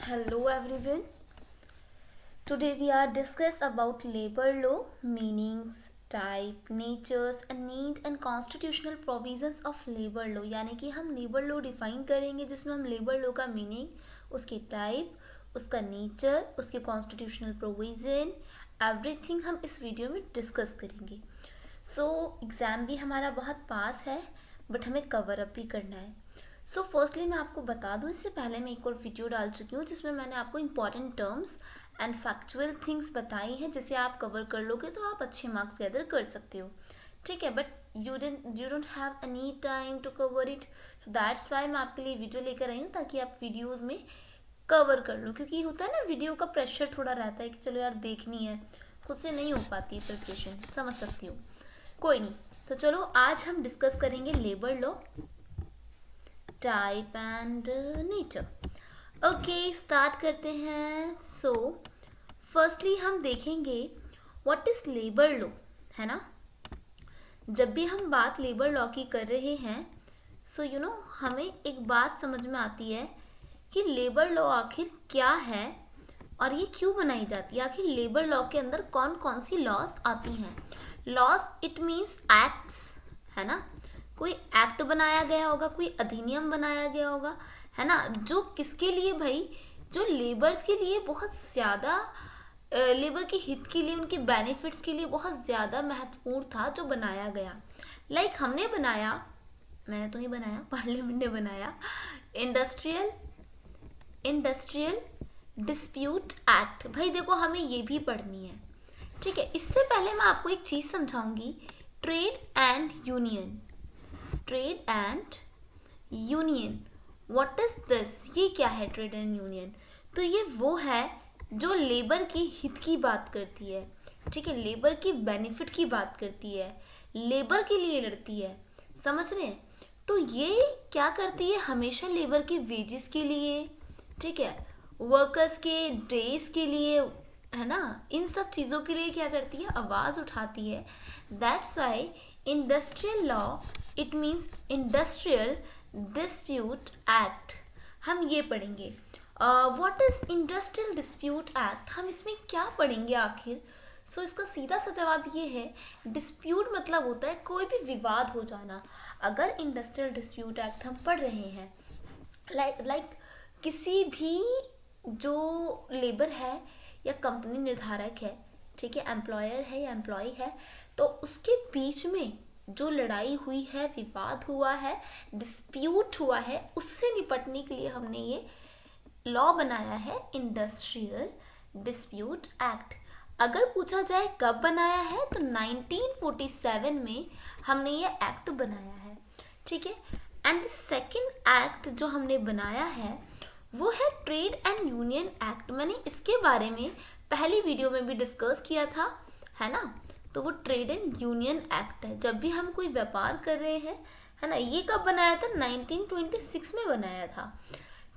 Hello everyone. Today we are discuss about labor law, meanings, type, natures, and need and constitutional provisions of labor law. यानी कि हम labor law define करेंगे जिसमें हम labor law का meaning, उसकी type, उसका nature, उसके constitutional provision, everything हम इस वीडियो में डिस्कस करेंगे. एग्ज़ाम भी हमारा बहुत पास है बट हमें कवर अप भी करना है. फर्स्टली मैं आपको बता दूं, इससे पहले मैं एक और वीडियो डाल चुकी हूँ जिसमें मैंने आपको important terms and factual things बताई हैं. जिसे आप कवर कर लोगे तो आप अच्छे मार्क्स गैदर कर सकते हो. ठीक है, but you don't have any time to cover it, so that's why मैं आपके लिए वीडियो लेकर आई हूँ ताकि आप वीडियोज़ में कवर कर लो. क्योंकि होता है ना, वीडियो का प्रेशर थोड़ा रहता है कि चलो यार देखनी है, खुद से नहीं हो पाती प्रिपरेशन, समझ सकती हूँ. कोई नहीं, तो चलो आज हम डिस्कस करेंगे labour law, type and nature. Okay, start करते हैं. फर्स्टली हम देखेंगे व्हाट इज लेबर लॉ, है ना. जब भी हम बात लेबर लॉ की कर रहे हैं हमें एक बात समझ में आती है कि लेबर लॉ आखिर क्या है और ये क्यों बनाई जाती है. आखिर लेबर लॉ के अंदर कौन कौन सी लॉज आती हैं. लॉज इट मीन्स एक्ट्स, है ना. कोई एक्ट बनाया गया होगा, कोई अधिनियम बनाया गया होगा, है ना, जो किसके लिए भाई, जो लेबर्स के लिए बहुत ज़्यादा, लेबर के हित के लिए, उनके बेनिफिट्स के लिए बहुत ज़्यादा महत्वपूर्ण था, जो बनाया गया. हमने बनाया, मैंने तो नहीं बनाया, पार्लियामेंट ने बनाया इंडस्ट्रियल डिस्प्यूट एक्ट. भाई देखो, हमें ये भी पढ़नी है. ठीक है, इससे पहले मैं आपको एक चीज़ समझाऊंगी. Trade and union, what is this, ये क्या है ट्रेड एंड यूनियन. तो ये वो है जो लेबर के हित की बात करती है. ठीक है, लेबर की बेनिफिट की बात करती है, लेबर के लिए लड़ती है. समझ रहे हैं. तो ये क्या करती है, हमेशा लेबर के वेजेस के लिए, ठीक है, वर्कर्स के डेज के लिए, है ना, इन सब चीज़ों के लिए क्या करती है, आवाज़ उठाती है. That's why industrial law it means industrial dispute act. हम ये पढ़ेंगे. What is industrial dispute act, हम इसमें क्या पढ़ेंगे आखिर. इसका सीधा सा जवाब ये है, डिस्प्यूट मतलब होता है कोई भी विवाद हो जाना. अगर इंडस्ट्रियल डिस्प्यूट एक्ट हम पढ़ रहे हैं, लाइक किसी भी जो लेबर है या कंपनी निर्धारक है, ठीक है, एम्प्लॉयर है या एम्प्लॉय है, तो उसके बीच में जो लड़ाई हुई है, विवाद हुआ है, डिस्प्यूट हुआ है, उससे निपटने के लिए हमने ये लॉ बनाया है, इंडस्ट्रियल डिस्प्यूट एक्ट. अगर पूछा जाए कब बनाया है, तो 1947 में हमने ये एक्ट बनाया है. ठीक है. एंड सेकेंड एक्ट जो हमने बनाया है वो है ट्रेड एंड यूनियन एक्ट. मैंने इसके बारे में पहली वीडियो में भी डिस्कस किया था, है ना. तो वो ट्रेड एंड यूनियन एक्ट है. जब भी हम कोई व्यापार कर रहे हैं, है ना, ये कब बनाया था, 1926 में बनाया था.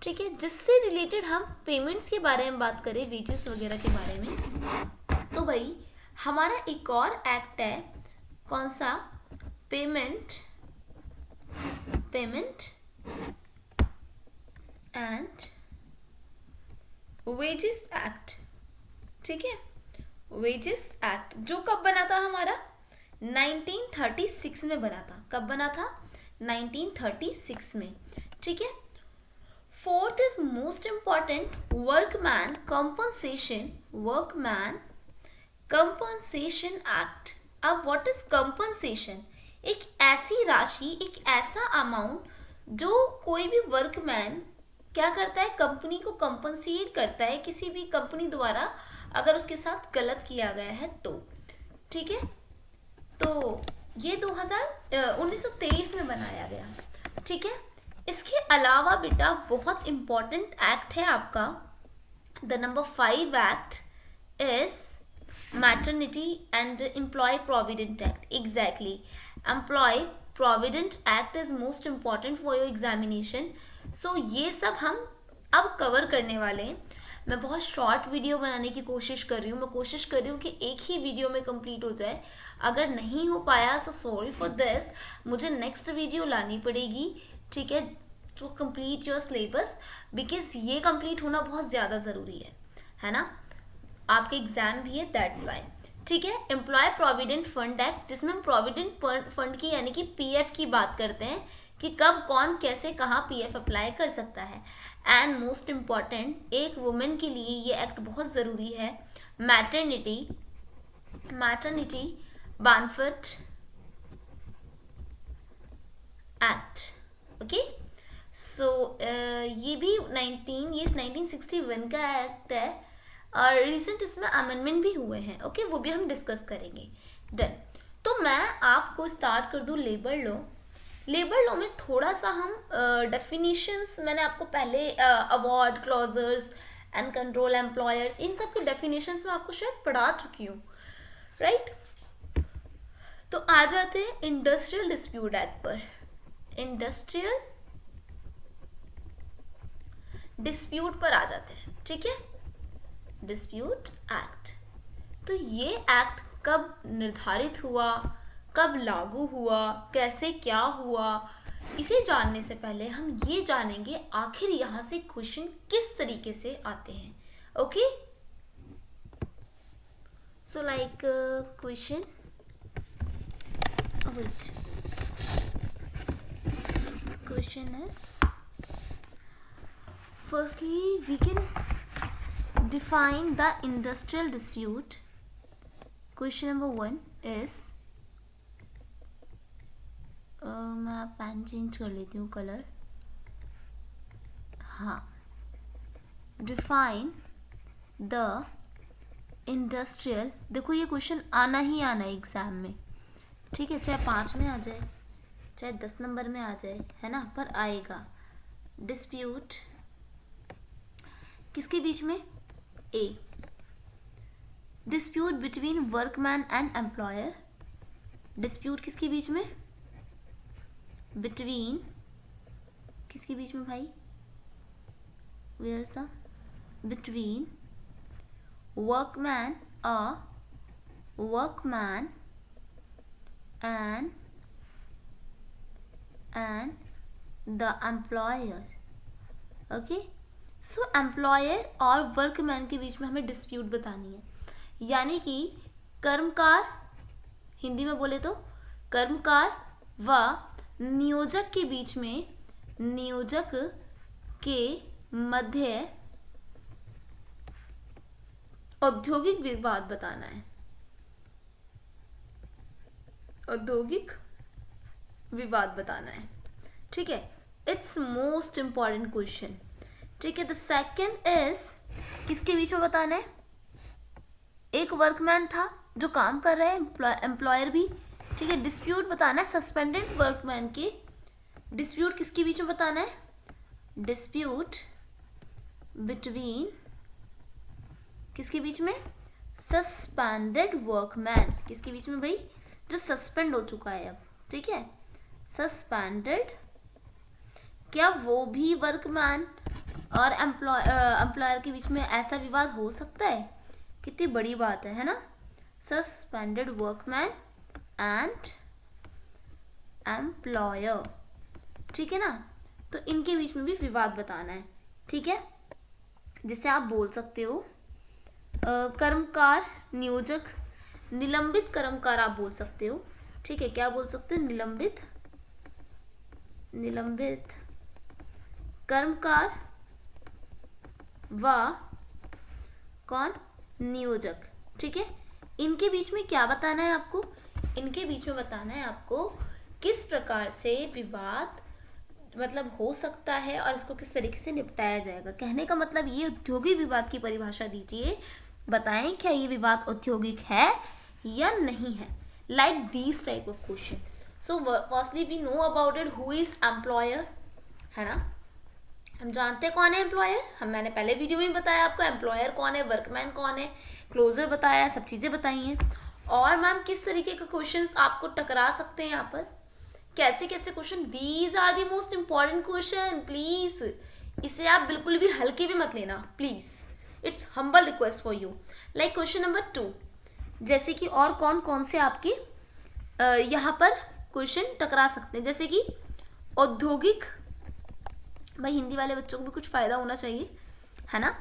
ठीक है, जिससे रिलेटेड हम पेमेंट्स के बारे में बात करें, वेजेस वगैरह के बारे में, तो भाई हमारा एक और एक्ट है, कौन सा, पेमेंट एंड वेजेस एक्ट. ठीक है, वेजेस एक्ट जो कब बना था हमारा, 1936 में बना था. कब बना था, 1936 में. ठीक है. Fourth is most important, workman compensation act. अब व्हाट इज कंपनसेशन, एक ऐसी राशि, एक ऐसा अमाउंट जो कोई भी वर्कमैन क्या करता है, कंपनी को कंपनसेट करता है किसी भी कंपनी द्वारा अगर उसके साथ गलत किया गया है तो. ठीक है, तो ये 1923 में बनाया गया. ठीक है. इसके अलावा बेटा बहुत इंपॉर्टेंट एक्ट है आपका, the number 5 act is maternity and employ provident act. Exactly, employ provident act is most important for your examination. ये सब हम अब कवर करने वाले हैं. मैं बहुत शॉर्ट वीडियो बनाने की कोशिश कर रही हूँ. मैं कोशिश कर रही हूँ कि एक ही वीडियो में कंप्लीट हो जाए. अगर नहीं हो पाया सो सॉरी फॉर दिस, मुझे नेक्स्ट वीडियो लानी पड़ेगी. ठीक है, to complete your syllabus, because ये कंप्लीट होना बहुत ज़्यादा ज़रूरी है ना, आपके एग्जाम भी है, दैट्स वाई। ठीक है, एम्प्लॉय प्रोविडेंट फंड एक्ट, जिसमें हम प्रोविडेंट फंड की यानी कि पीएफ की बात करते हैं कि कब कौन कैसे कहाँ पीएफ अप्लाई कर सकता है। एंड मोस्ट इम्पॉर्टेंट, एक वुमेन के लिए ये एक्ट बहुत ज़रूरी है, मैटरनिटी बेनिफिट एक्ट। ओके, सो ये भी 1961 का एक्ट है और रिसेंट इसमें अमेंडमेंट भी हुए हैं। ओके, वो भी हम डिस्कस करेंगे। डन, तो मैं आपको स्टार्ट कर दूँ लेबर लॉ। लेबर लॉ में थोड़ा सा हम डेफिनेशंस, मैंने आपको पहले अवार्ड क्लॉजर्स एंड कंट्रोल एम्प्लॉयर्स, इन सब के डेफिनेशंस में आपको शायद पढ़ा चुकी हूँ, राइट। तो आ जाते हैं इंडस्ट्रियल डिस्प्यूट एक्ट पर। इंडस्ट्रियल डिस्प्यूट पर आ जाते हैं, ठीक है, डिस्प्यूट एक्ट। तो ये एक्ट कब निर्धारित हुआ, कब लागू हुआ, कैसे क्या हुआ, इसे जानने से पहले हम ये जानेंगे आखिर यहाँ से क्वेश्चन किस तरीके से आते हैं। Okay, so like question, wait, question is, firstly we can define the industrial dispute. Question number 1 is, मैं पेन चेंज कर लेती हूँ कलर, हाँ, डिफाइन द इंडस्ट्रियल, देखो ये क्वेश्चन आना ही आना है एग्जाम में, ठीक है, चाहे 5 में आ जाए चाहे 10 नंबर में आ जाए, है ना, पर आएगा। डिस्प्यूट किसके बीच में, a, dispute between workman and employer. Dispute किसके बीच में, बिटवीन किसके बीच में भाई, where is the, between workman, workman and the employer। Okay, so employer और वर्कमैन के बीच में हमें डिस्प्यूट बतानी है, यानी कि कर्मकार, हिंदी में बोले तो कर्मकार व नियोजक के बीच में, नियोजक के मध्य औद्योगिक विवाद बताना है, औद्योगिक विवाद बताना है, ठीक है। इट्स मोस्ट इंपॉर्टेंट क्वेश्चन, ठीक है। द सेकेंड इज, किसके बीच में बताना है, एक वर्कमैन था जो काम कर रहा है, एम्प्लॉयर भी, ठीक है। डिस्प्यूट बताना है सस्पेंडेड वर्कमैन के, डिस्प्यूट किसके बीच में बताना है, डिस्प्यूट बिटवीन, किसके बीच में, सस्पेंडेड वर्कमैन, किसके बीच में भाई, जो सस्पेंड हो चुका है अब, ठीक है, सस्पेंडेड। क्या वो भी वर्कमैन और एम्प्लॉयर के बीच में ऐसा विवाद हो सकता है, कितनी बड़ी बात है ना, सस्पेंडेड वर्कमैन एंड एम्प्लॉयर, ठीक है ना। तो इनके बीच में भी विवाद बताना है, ठीक है। जिसे आप बोल सकते हो कर्मकार नियोजक, निलंबित कर्मकार आप बोल सकते हो, ठीक है, क्या बोल सकते हो, निलंबित, निलंबित कर्मकार व कौन, नियोजक, ठीक है। इनके बीच में क्या बताना है आपको, इनके बीच में बताना है आपको किस प्रकार से विवाद मतलब हो सकता है और इसको किस तरीके से निपटाया जाएगा। कहने का मतलब ये, औद्योगिक विवाद की परिभाषा दीजिए, बताएं क्या ये विवाद औद्योगिक है या नहीं है, like these type of question. So firstly we know about it, who is employer, है ना, हम जानते हैं कौन है एम्प्लॉयर, मैंने पहले वीडियो में बताया आपको एम्प्लॉयर कौन है, वर्कमैन कौन है, क्लोजर बताया, सब चीज़ें बताई हैं। और मैम किस तरीके के क्वेश्चंस आपको टकरा सकते हैं यहाँ पर, कैसे कैसे question, these are the most important question, please इसे आप बिल्कुल भी हल्के भी मत लेना, please, it's humble request for you. Like question number 2, जैसे कि और कौन कौन से आपके यहाँ पर क्वेश्चन टकरा सकते हैं, जैसे कि औद्योगिक भाई हिंदी वाले बच्चों को भी कुछ फ़ायदा होना चाहिए, है ना।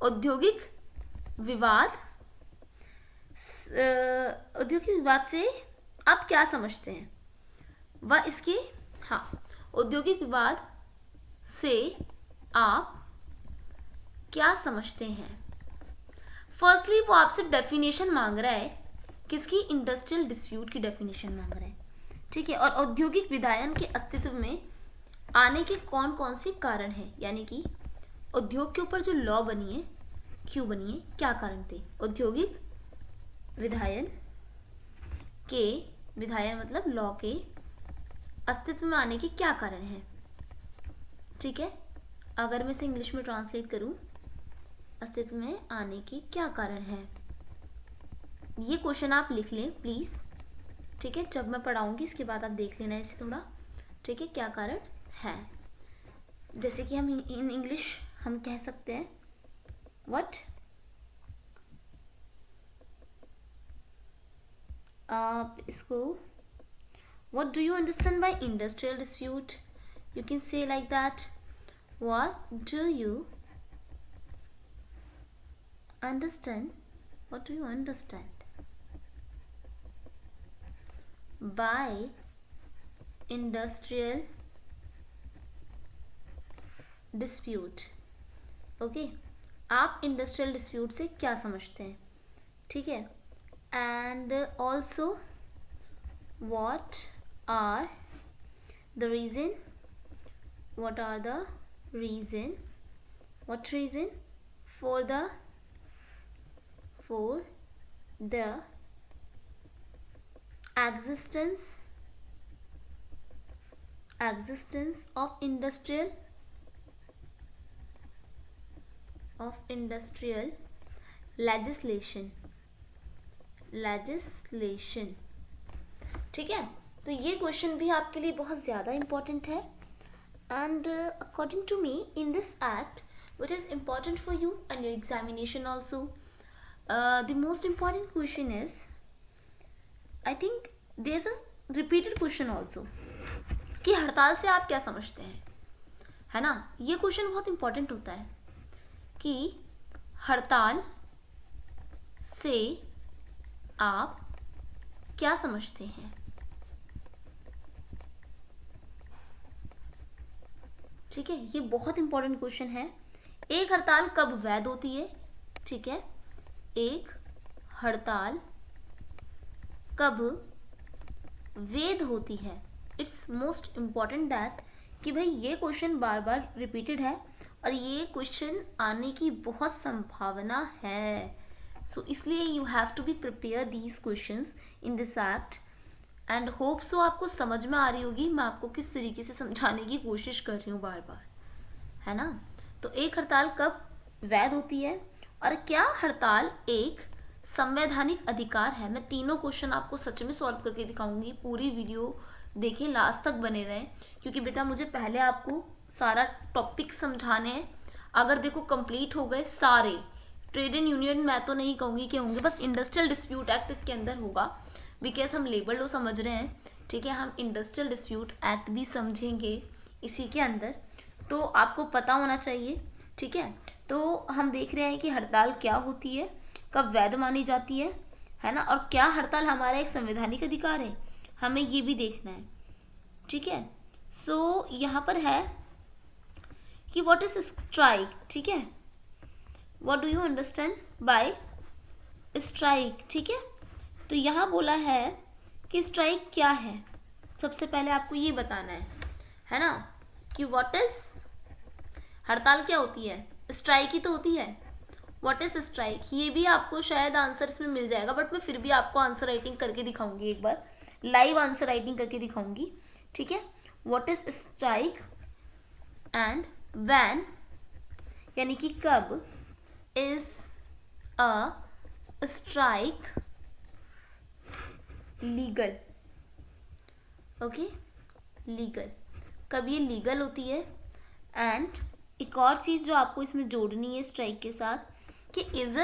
औद्योगिक विवाद, औद्योगिक विवाद से आप क्या समझते हैं, वह इसकी, हाँ, औद्योगिक विवाद से आप क्या समझते हैं। फर्स्टली वो आपसे डेफिनेशन मांग रहा है, किसकी, इंडस्ट्रियल डिस्प्यूट की डेफिनेशन मांग रहा है, ठीक है। और औद्योगिक विधायन के अस्तित्व में आने के कौन कौन से कारण हैं, यानी कि उद्योग के ऊपर जो लॉ बनी है, क्यों बनी है, क्या कारण थे। औद्योगिक विधायन के, विधायन मतलब लॉ के अस्तित्व में आने के क्या कारण हैं, ठीक है। अगर मैं इसे इंग्लिश में ट्रांसलेट करूं, अस्तित्व में आने के क्या कारण हैं, ये क्वेश्चन आप लिख लें प्लीज़, ठीक है। जब मैं पढ़ाऊंगी इसके बाद आप देख लेना इसे थोड़ा, ठीक है, क्या कारण है। जैसे कि हम इन इंग्लिश हम कह सकते हैं, व्हाट, आप इसको, what do you understand by industrial dispute, you can say like that, what do you understand, what do you understand by industrial dispute, okay. आप इंडस्ट्रियल डिस्प्यूट से क्या समझते हैं, ठीक है। And also what are the reason, what are the reason, what reason for the existence of industrial legislation, ठीक है। तो ये क्वेश्चन भी आपके लिए बहुत ज़्यादा इम्पोर्टेंट है। And according to me, in this act which is important for you and your examination also, the most important question is, I think there's a repeated question also, कि हड़ताल से आप क्या समझते हैं, है ना। ये क्वेश्चन बहुत इंपॉर्टेंट होता है कि हड़ताल से आप क्या समझते हैं, ठीक है। ये बहुत इंपॉर्टेंट क्वेश्चन है। एक हड़ताल कब वैध होती है, ठीक है, एक हड़ताल कब वैध होती है। इट्स मोस्ट इम्पॉर्टेंट दैट कि भाई ये क्वेश्चन बार बार रिपीटेड है और ये क्वेश्चन आने की बहुत संभावना है। सो इसलिए you have to be prepare these questions in this act and hope so आपको समझ में आ रही होगी मैं आपको किस तरीके से समझाने की कोशिश कर रही हूँ बार बार, है ना। तो एक हड़ताल कब वैध होती है और क्या हड़ताल एक संवैधानिक अधिकार है। मैं तीनों क्वेश्चन आपको सच में सॉल्व करके दिखाऊंगी। पूरी वीडियो देखें, लास्ट तक बने रहें, क्योंकि बेटा मुझे पहले आपको सारा टॉपिक समझाने हैं। अगर देखो कंप्लीट हो गए सारे, ट्रेड एंड यूनियन मैं तो नहीं कहूँगी कि होंगे, बस इंडस्ट्रियल डिस्प्यूट एक्ट इसके अंदर होगा, बिकॉज हम लेबर लॉ समझ रहे हैं, ठीक है। हम इंडस्ट्रियल डिस्प्यूट एक्ट भी समझेंगे इसी के अंदर, तो आपको पता होना चाहिए, ठीक है। तो हम देख रहे हैं कि हड़ताल क्या होती है, कब वैध मानी जाती है ना, और क्या हड़ताल हमारा एक संवैधानिक अधिकार है, हमें ये भी देखना है, ठीक है। सो यहाँ पर है कि व्हाट इज स्ट्राइक, ठीक है, what do you understand by strike, ठीक है। तो यहाँ बोला है कि स्ट्राइक क्या है। सबसे पहले आपको ये बताना है ना, कि व्हाट इज, हड़ताल क्या होती है, स्ट्राइक ही तो होती है। व्हाट इज स्ट्राइक, ये भी आपको शायद आंसर इसमें मिल जाएगा, बट मैं फिर भी आपको आंसर राइटिंग करके दिखाऊंगी, एक बार लाइव आंसर राइटिंग करके दिखाऊंगी, ठीक है। What is strike and when, यानी कि कब is a strike legal, okay, legal, कब ये लीगल होती है। एंड एक और चीज़ जो आपको इसमें जोड़नी है स्ट्राइक के साथ, कि is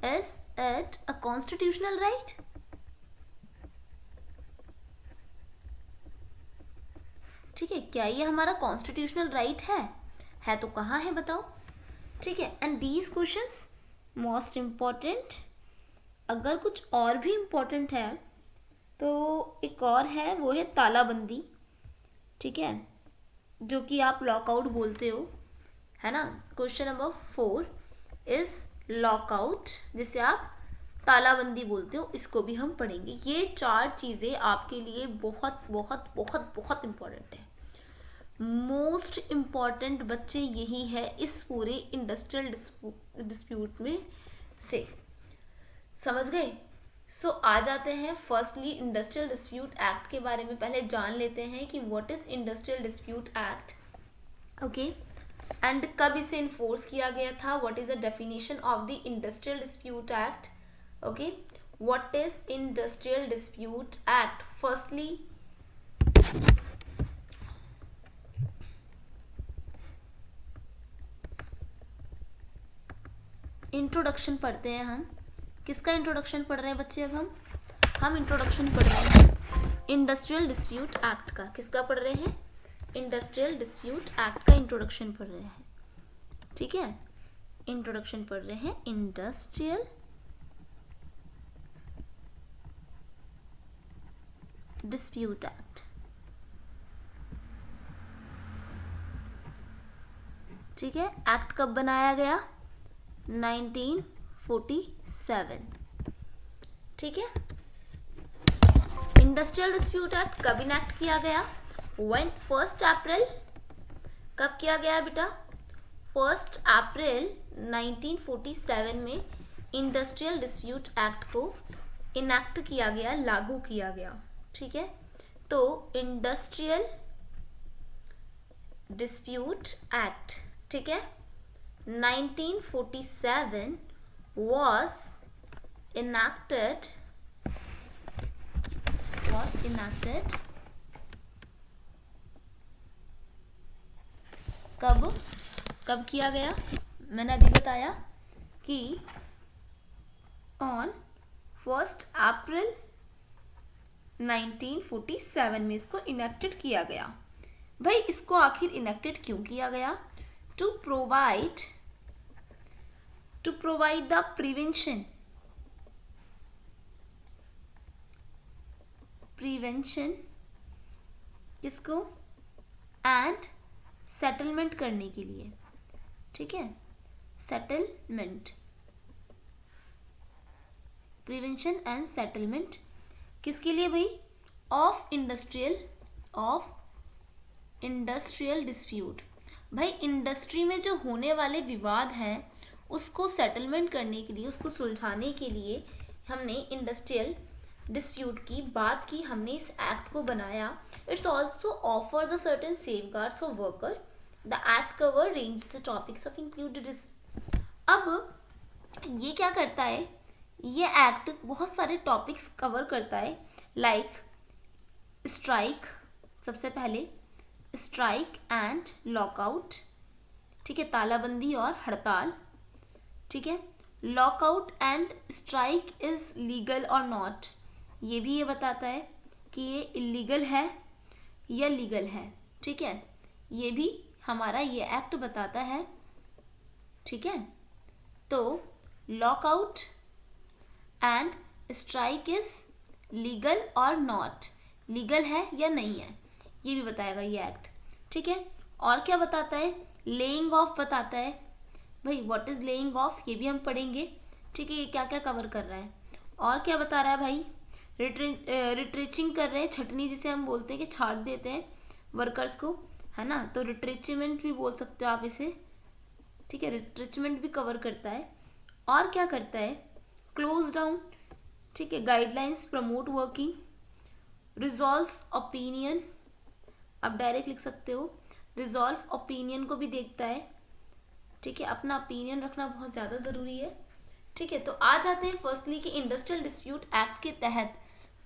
it a constitutional right, ठीक है, क्या ये हमारा कॉन्स्टिट्यूशनल राइट है तो कहाँ है बताओ। ठीक है, and these questions most important. अगर कुछ और भी इम्पोर्टेंट है तो एक और है, वो है तालाबंदी। ठीक है, जो कि आप लॉकआउट बोलते हो, है ना। क्वेश्चन नंबर 4 इज लॉकआउट, जिसे आप तालाबंदी बोलते हो, इसको भी हम पढ़ेंगे। ये 4 चीज़ें आपके लिए बहुत बहुत बहुत बहुत इम्पोर्टेंट है। मोस्ट इम्पॉर्टेंट बच्चे यही है इस पूरे इंडस्ट्रियल डिस्प्यूट में से, समझ गए। सो आ जाते हैं फर्स्टली इंडस्ट्रियल डिस्प्यूट एक्ट के बारे में पहले जान लेते हैं कि what is industrial dispute act, okay, and कब इसे इन्फोर्स किया गया था, what is the definition of the industrial dispute act, okay, what is industrial dispute act. Firstly introduction पढ़ते हैं हम। किसका इंट्रोडक्शन पढ़ रहे हैं बच्चे? अब हम इंट्रोडक्शन पढ़ रहे हैं इंडस्ट्रियल डिस्प्यूट एक्ट का। किसका पढ़ रहे हैं? इंडस्ट्रियल डिस्प्यूट एक्ट का इंट्रोडक्शन पढ़ रहे हैं। ठीक है, इंट्रोडक्शन पढ़ रहे हैं इंडस्ट्रियल डिस्प्यूट एक्ट। ठीक है, एक्ट कब बनाया गया? 1947। ठीक है, इंडस्ट्रियल डिस्प्यूट एक्ट कब इनैक्ट किया गया? 1 अप्रैल। कब किया गया बेटा? 1 अप्रैल 1947 में इंडस्ट्रियल डिस्प्यूट एक्ट को इनैक्ट किया गया, लागू किया गया। ठीक है, तो इंडस्ट्रियल डिस्प्यूट एक्ट, ठीक है, 1947 was enacted कब किया गया? मैंने अभी बताया कि ऑन 1 अप्रैल 1947 में इसको इनेक्टेड किया गया। भाई इसको आखिर इनेक्टेड क्यों किया गया? टू प्रोवाइड द प्रिवेंशन किसको? एंड सेटलमेंट करने के लिए। ठीक है, सेटलमेंट, प्रिवेंशन एंड सेटलमेंट किसके लिए भाई? Of industrial dispute. भाई इंडस्ट्री में जो होने वाले विवाद हैं उसको सेटलमेंट करने के लिए, उसको सुलझाने के लिए हमने इंडस्ट्रियल डिस्प्यूट की बात की, हमने इस एक्ट को बनाया। It's also offers a certain safeguards for worker. The act cover range the topics of included. अब ये क्या करता है? ये एक्ट बहुत सारे टॉपिक्स कवर करता है, लाइक स्ट्राइक, सबसे पहले स्ट्राइक एंड लॉकआउट। ठीक है, तालाबंदी और हड़ताल। ठीक है, lockout and strike is legal और नॉट, ये भी ये बताता है कि ये इलीगल है या लीगल है। ठीक है, ये भी हमारा ये एक्ट बताता है। ठीक है, तो lockout and strike is legal और नॉट, लीगल है या नहीं है, ये भी बताएगा ये एक्ट। ठीक है, और क्या बताता है? लेइंग ऑफ बताता है। भाई व्हाट इज लेइंग ऑफ, ये भी हम पढ़ेंगे। ठीक है, ये क्या क्या कवर कर रहा है और क्या बता रहा है भाई? रिट्रेचिंग कर रहे हैं, छटनी जिसे हम बोलते हैं कि छाट देते हैं वर्कर्स को, है ना, तो रिट्रेचमेंट भी बोल सकते हो आप इसे। ठीक है, रिट्रेचमेंट भी कवर करता है। और क्या करता है? Close down. ठीक है, guidelines promote working, resolves opinion, आप डायरेक्ट लिख सकते हो, रिजॉल्व ओपिनियन को भी देखता है। ठीक है, अपना ओपिनियन रखना बहुत ज़्यादा ज़रूरी है। ठीक है, तो आ जाते हैं फर्स्टली कि इंडस्ट्रियल डिस्प्यूट एक्ट के तहत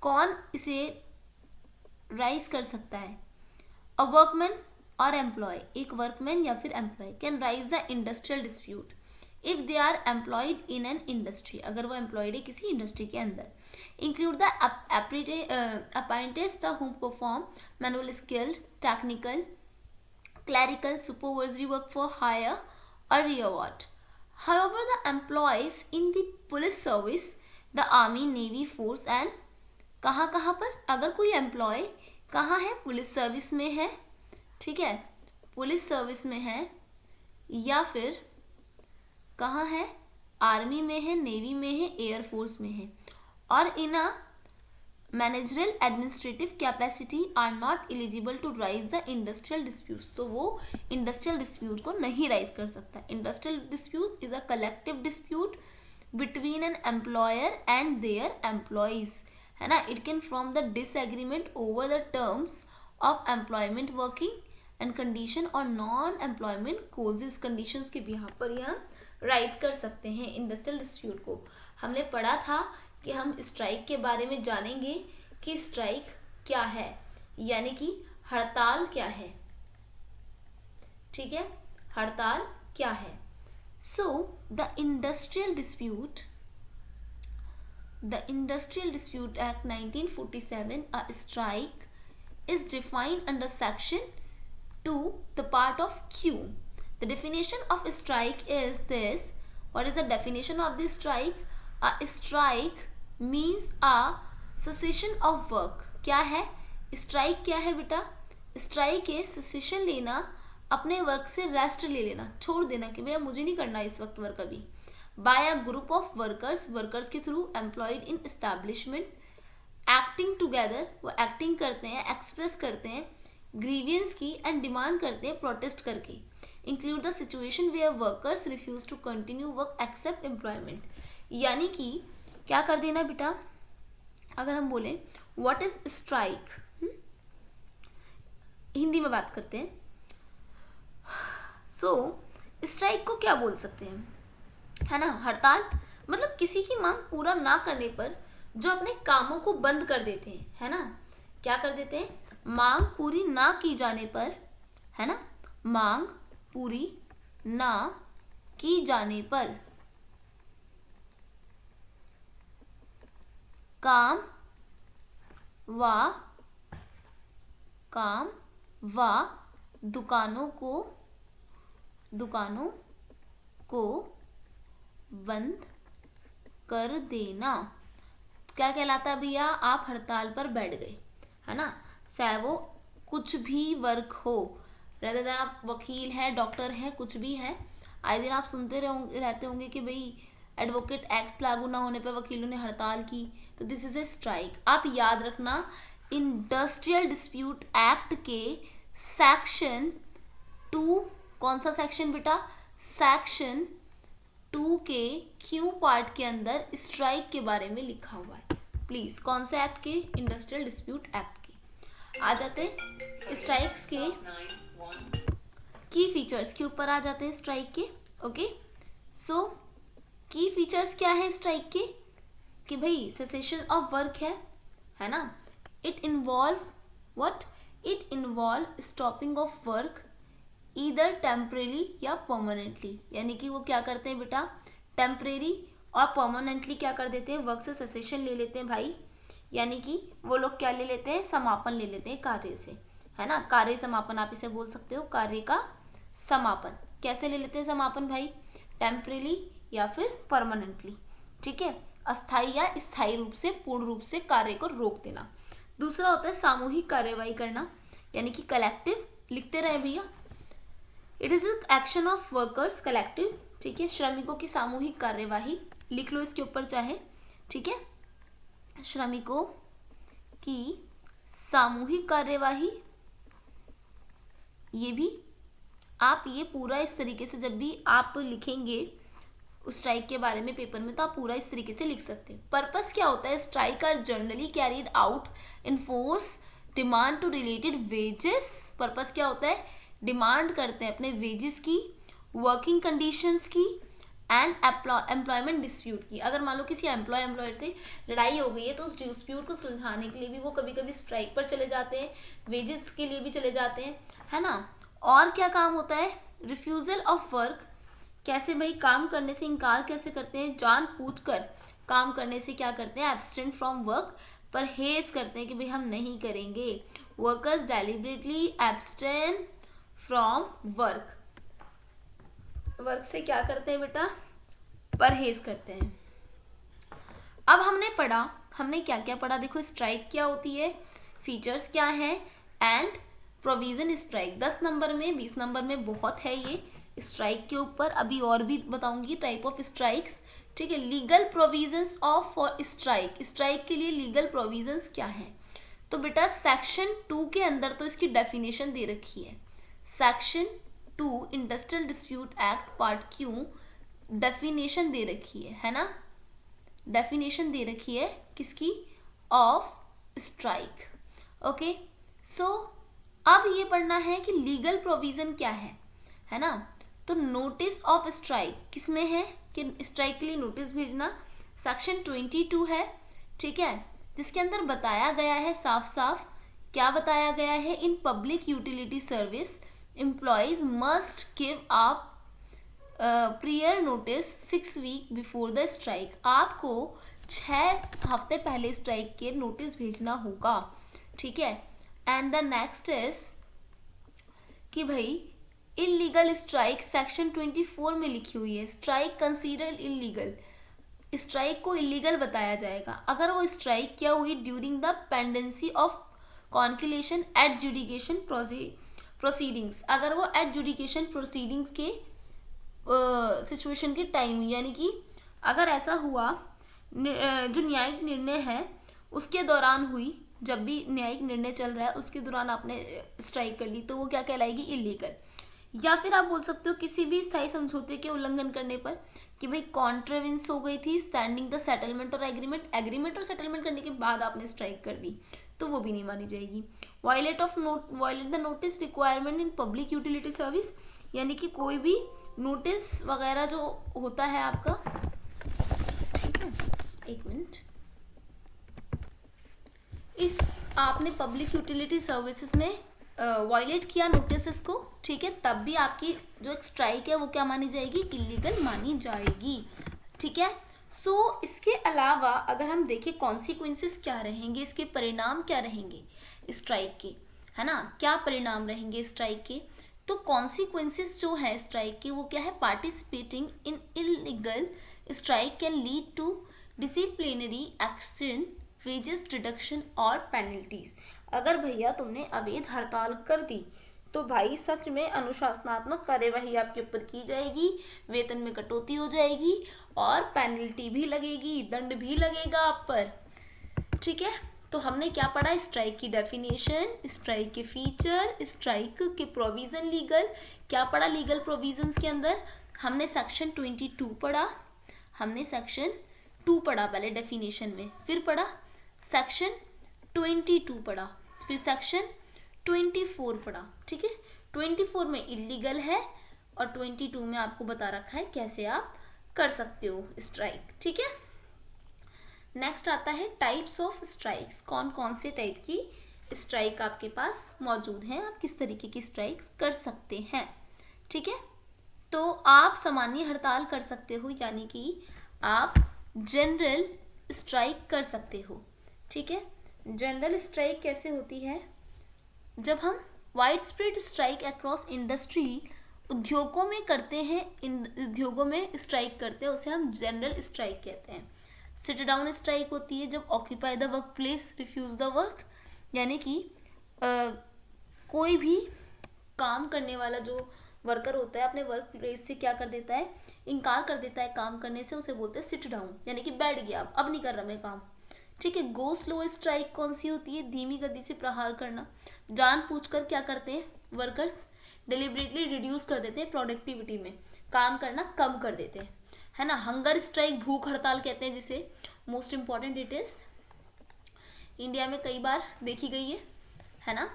कौन इसे राइज कर सकता है? अ वर्कमैन और एम्प्लॉय, एक वर्कमैन या फिर employ can raise the industrial dispute if they are employed in an industry, अगर वो एम्प्लॉयड है किसी इंडस्ट्री के अंदर। Include the apprentice the who perform manual skilled technical, clerical, supervisory work for hire or reward. However, the employees in the police service, the army, navy, force and कहाँ पर, अगर कोई एम्प्लॉय कहाँ है, पुलिस सर्विस में है, ठीक है, पुलिस सर्विस में है, या फिर कहाँ है, आर्मी में है, नेवी में है, एयरफोर्स में है, और in a managerial administrative capacity are not eligible to raise the industrial disputes, तो वो इंडस्ट्रियल डिस्प्यूट को नहीं राइज कर सकता. Industrial dispute is a collective dispute between an employer and their employees, है ना. It can from the disagreement over the terms of employment, working and condition और non employment causes, conditions के भी यहाँ पर यहाँ राइज कर सकते हैं इंडस्ट्रियल डिस्प्यूट को. हमने पढ़ा था कि हम स्ट्राइक के बारे में जानेंगे कि स्ट्राइक क्या है, यानी कि हड़ताल क्या है, ठीक है, हड़ताल क्या है. So the industrial dispute act 1947, a strike is defined under section 2, the part of Q. The definition of a strike is this. What is the definition of the strike? A strike means a cessation of work. क्या है strike? क्या है बेटा? strike है cessation लेना, अपने work से rest ले लेना, छोड़ देना कि भैया मुझे नहीं करना इस वक्त वर्क अभी. by a group of workers के through employed in establishment acting together, वो एक्टिंग करते हैं, एक्सप्रेस करते हैं ग्रीवियंस की एंड डिमांड करते हैं प्रोटेस्ट करके. Include the situation where workers refuse to continue work accept employment, यानी कि क्या कर देना बेटा, अगर हम बोलें व्हाट इज स्ट्राइक, हिंदी में बात करते हैं. सो स्ट्राइक को क्या बोल सकते हैं, है ना, हड़ताल. मतलब किसी की मांग पूरा ना करने पर जो अपने कामों को बंद कर देते हैं, है ना, क्या कर देते हैं, मांग पूरी ना की जाने पर, है ना, मांग पूरी ना की जाने पर काम व दुकानों को बंद कर देना क्या कहलाता है भैया, आप हड़ताल पर बैठ गए, है ना, चाहे वो कुछ भी वर्क हो, रहते देन आप वकील है, डॉक्टर है, कुछ भी है. आए दिन आप सुनते रहते होंगे कि भाई एडवोकेट एक्ट लागू ना होने पर वकीलों ने हड़ताल की, तो दिस इज ए स्ट्राइक. आप याद रखना इंडस्ट्रियल डिस्प्यूट एक्ट के सेक्शन 2, कौन सा सेक्शन बेटा, सेक्शन 2 के क्यू पार्ट के अंदर स्ट्राइक के बारे में लिखा हुआ है. प्लीज कौन से एक्ट के, इंडस्ट्रियल डिस्प्यूट एक्ट के. आ जाते हैं स्ट्राइक्स के की फीचर्स के ऊपर आ जाते हैं स्ट्राइक के. ओके, सो की फीचर्स क्या है स्ट्राइक के, कि भाई सेसेशन ऑफ वर्क है ना. It involve what, it involve stopping of work either temporary या परमानेंटली, यानी कि वो क्या करते हैं बेटा, टेम्परेरी और परमानेंटली क्या कर देते हैं, वर्क से सेसेशन ले लेते हैं भाई, यानी कि वो लोग क्या ले लेते हैं, समापन ले लेते हैं कार्य से, है ना. कार्य समापन आप इसे बोल सकते हो, कार्य का समापन. कैसे ले लेते हैं समापन भाई, टेम्परेरी या फिर परमानेंटली, ठीक है, अस्थायी या स्थायी रूप से, पूर्ण रूप से कार्य को रोक देना. दूसरा होता है सामूहिक कार्यवाही करना, यानी कि कलेक्टिव, लिखते रहे भैया, it is action of workers collective, ठीक है, श्रमिकों की सामूहिक कार्यवाही, लिख लो इसके ऊपर चाहे, ठीक है, श्रमिकों की सामूहिक कार्यवाही. ये भी आप ये पूरा इस तरीके से जब भी आप लिखेंगे उस स्ट्राइक के बारे में पेपर में, तो आप पूरा इस तरीके से लिख सकते हैं. पर्पस क्या होता है, strike are generally carried out in force demand to related wages. Purpose क्या होता है, डिमांड करते हैं अपने वेजेस की, वर्किंग कंडीशंस की एंड एम्प्लॉयमेंट डिस्प्यूट की. अगर मान लो किसी एम्प्लॉयर से लड़ाई हो गई है तो उस डिस्प्यूट को सुलझाने के लिए भी वो कभी कभी स्ट्राइक पर चले जाते हैं, वेजेस के लिए भी चले जाते हैं, है ना. और क्या काम होता है, रिफ्यूजल ऑफ वर्क, कैसे भाई काम करने से इनकार कैसे करते हैं, जानबूझकर काम करने से क्या करते हैं, एब्सटेंट फ्रॉम वर्क, परहेज करते हैं कि भाई हम नहीं करेंगे. Workers deliberately abstain from work, work से क्या करते हैं बेटा, परहेज करते हैं। अब हमने क्या क्या पढ़ा, देखो स्ट्राइक क्या होती है, फीचर्स क्या है, एंड प्रोविजन स्ट्राइक। 10 नंबर में 20 नंबर में बहुत है ये स्ट्राइक के ऊपर, अभी और भी बताऊंगी टाइप ऑफ स्ट्राइक्स, ठीक है। Legal provisions of for strike, strike के लिए लीगल प्रोविजंस क्या है, तो बेटा सेक्शन 2 के अंदर तो इसकी डेफिनेशन दे रखी है। Section 2 industrial dispute act part Q definition दे रखी है ना, डेफिनेशन दे रखी है किसकी, ऑफ स्ट्राइक। ओके, सो अब ये पढ़ना है कि लीगल प्रोविजन क्या है ना। तो नोटिस ऑफ स्ट्राइक किसमें है कि स्ट्राइक के लिए नोटिस भेजना, सेक्शन 22 है, ठीक है, जिसके अंदर बताया गया है साफ साफ, क्या बताया गया है, in public utility service employees must give up prior notice 6 week before the strike, आपको 6 हफ्ते पहले स्ट्राइक के नोटिस भेजना होगा, ठीक है। एंड द नेक्स्ट इज कि भाई इलीगल स्ट्राइक सेक्शन 24 में लिखी हुई है, स्ट्राइक कंसीडर्ड इलीगल, स्ट्राइक को इलीगल बताया जाएगा अगर वो स्ट्राइक क्या हुई during the pendency of conciliation adjudication proceedings, अगर वो एडजुडिकेशन प्रोसीडिंग्स के सिचुएशन के टाइम, यानी कि अगर ऐसा हुआ जो न्यायिक निर्णय है उसके दौरान हुई, जब भी न्यायिक निर्णय चल रहा है उसके दौरान आपने स्ट्राइक कर ली तो वो क्या कहलाएगी, इलीगल। या फिर आप बोल सकते हो किसी भी स्थायी समझौते के उल्लंघन करने पर, कि भाई कॉन्ट्रावेंस हो गई थी स्टैंडिंग द सेटलमेंट और एग्रीमेंट और सेटलमेंट करने के बाद आपने स्ट्राइक कर दी तो वो भी नहीं मानी जाएगी। Violate the notice requirement in public utility service, यानी कि कोई भी नोटिस वगैरह जो होता है आपका, ठीक है, एक मिनट, इफ आपने पब्लिक यूटिलिटी सर्विसेज में वायलेट किया नोटिस को, ठीक है, तब भी आपकी जो एक स्ट्राइक है वो क्या मानी जाएगी, इलीगल मानी जाएगी, ठीक है। सो इसके अलावा अगर हम देखें कॉन्सिक्वेंसेस क्या रहेंगे, इसके परिणाम क्या रहेंगे स्ट्राइक के, है ना, क्या परिणाम रहेंगे स्ट्राइक के, तो कॉन्सिक्वेंसेस जो है स्ट्राइक के वो क्या है, participating in illegal strike can lead to disciplinary action, wages deduction और पेनल्टीज। अगर भैया तुमने अवैध हड़ताल कर दी तो भाई सच में अनुशासनात्मक कार्यवाही आपके ऊपर की जाएगी, वेतन में कटौती हो जाएगी और पेनल्टी भी लगेगी, दंड भी लगेगा आप पर, ठीक है। तो हमने क्या पढ़ा, स्ट्राइक की डेफिनेशन, स्ट्राइक के फीचर, स्ट्राइक के प्रोविजन लीगल, क्या पढ़ा लीगल प्रोविजंस के अंदर, हमने सेक्शन 22 पढ़ा, हमने सेक्शन 2 पढ़ा पहले डेफिनेशन में, फिर पढ़ा सेक्शन 22 पढ़ा, फिर सेक्शन 24 पढ़ा, ठीक है। 24 में इलीगल है और 22 में आपको बता रखा है कैसे आप कर सकते हो स्ट्राइक, ठीक है। नेक्स्ट आता है टाइप्स ऑफ स्ट्राइक्स, कौन कौन से टाइप की स्ट्राइक आपके पास मौजूद हैं, आप किस तरीके की स्ट्राइक कर सकते हैं, ठीक है। तो आप सामान्य हड़ताल कर सकते हो, यानी कि आप जनरल स्ट्राइक कर सकते हो, ठीक है। जनरल स्ट्राइक कैसे होती है, जब हम wide spread strike across industry, उद्योगों में करते हैं, उद्योगों में स्ट्राइक करते हैं, उसे हम जनरल स्ट्राइक कहते हैं। सिट डाउन स्ट्राइक होती है जब occupy the work place refuse the work, यानी कि कोई भी काम करने वाला जो वर्कर होता है अपने वर्क प्लेस से क्या कर देता है, इनकार कर देता है काम करने से, उसे बोलते हैं सिट डाउन, यानी कि बैठ गया अब नहीं कर रहा मैं काम, ठीक है। गो स्लो स्ट्राइक कौन सी होती है, धीमी गति से प्रहार करना, जानबूझकर क्या करते हैं वर्कर्स, डिलिबरेटली रिड्यूस कर देते हैं प्रोडक्टिविटी में, काम करना कम कर देते हैं, है ना। हंगर स्ट्राइक भूख हड़ताल कहते हैं जिसे, most important it is, India में कई बार देखी गई है ना।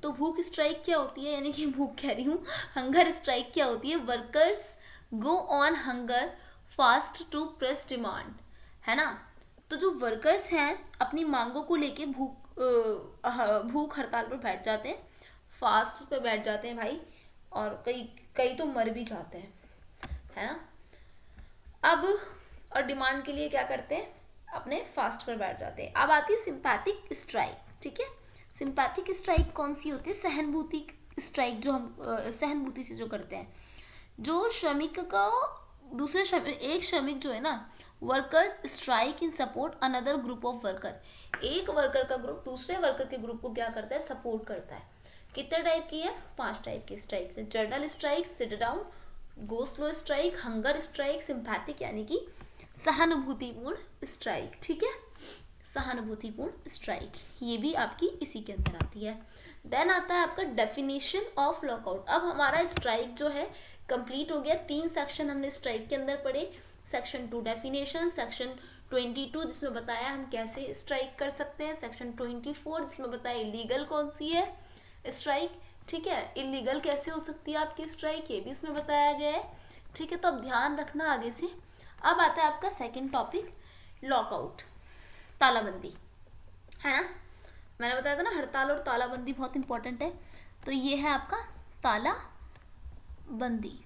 तो भूख स्ट्राइक क्या होती है, यानी कि भूख कह रही हूँ, हंगर स्ट्राइक क्या होती है, workers go on hunger fast to press demand, है ना। तो जो वर्कर्स हैं अपनी मांगों को लेके भूख हड़ताल पर बैठ जाते हैं, फास्ट पे बैठ जाते हैं भाई, और कई तो मर भी जाते हैं, है ना। अब और डिमांड के लिए क्या करते हैं, अपने फास्ट पर बैठ जाते हैं। अब आती है सिंपैथिक स्ट्राइक, ठीक है। सिंपैथिक स्ट्राइक कौन सी होती है? सहानुभूति स्ट्राइक, जो हम सहानुभूति से जो करते हैं, जो श्रमिक का दूसरे श्रमिक, एक श्रमिक जो है ना, workers strike in support another group of worker, एक वर्कर का ग्रुप दूसरे वर्कर के ग्रुप को क्या करता है? सपोर्ट करता है। कितने टाइप की है? 5 टाइप की स्ट्राइक है। Journal strike, sit down, go slow strike, hunger strike, sympathetic यानी कि सहानुभूतिपूर्ण स्ट्राइक। ठीक है, सहानुभूतिपूर्ण स्ट्राइक, ये भी आपकी इसी के अंदर आती है। देन आता है आपका डेफिनेशन ऑफ लॉकआउट। अब हमारा स्ट्राइक जो है कंप्लीट हो गया। 3 सेक्शन हमने स्ट्राइक के अंदर पढ़े। सेक्शन 2 डेफिनेशन, सेक्शन 22 जिसमें बताया हम कैसे स्ट्राइक कर सकते हैं, सेक्शन 24 जिसमें बताया इलीगल कौन सी है स्ट्राइक। ठीक है, इलीगल कैसे हो सकती है आपकी स्ट्राइक, ये भी उसमें बताया गया है। ठीक है, तो अब ध्यान रखना आगे से। अब आता है आपका सेकंड टॉपिक, लॉकआउट, तालाबंदी, है ना। मैंने बताया था ना, हड़ताल और तालाबंदी बहुत इंपॉर्टेंट है। तो ये है आपका तालाबंदी।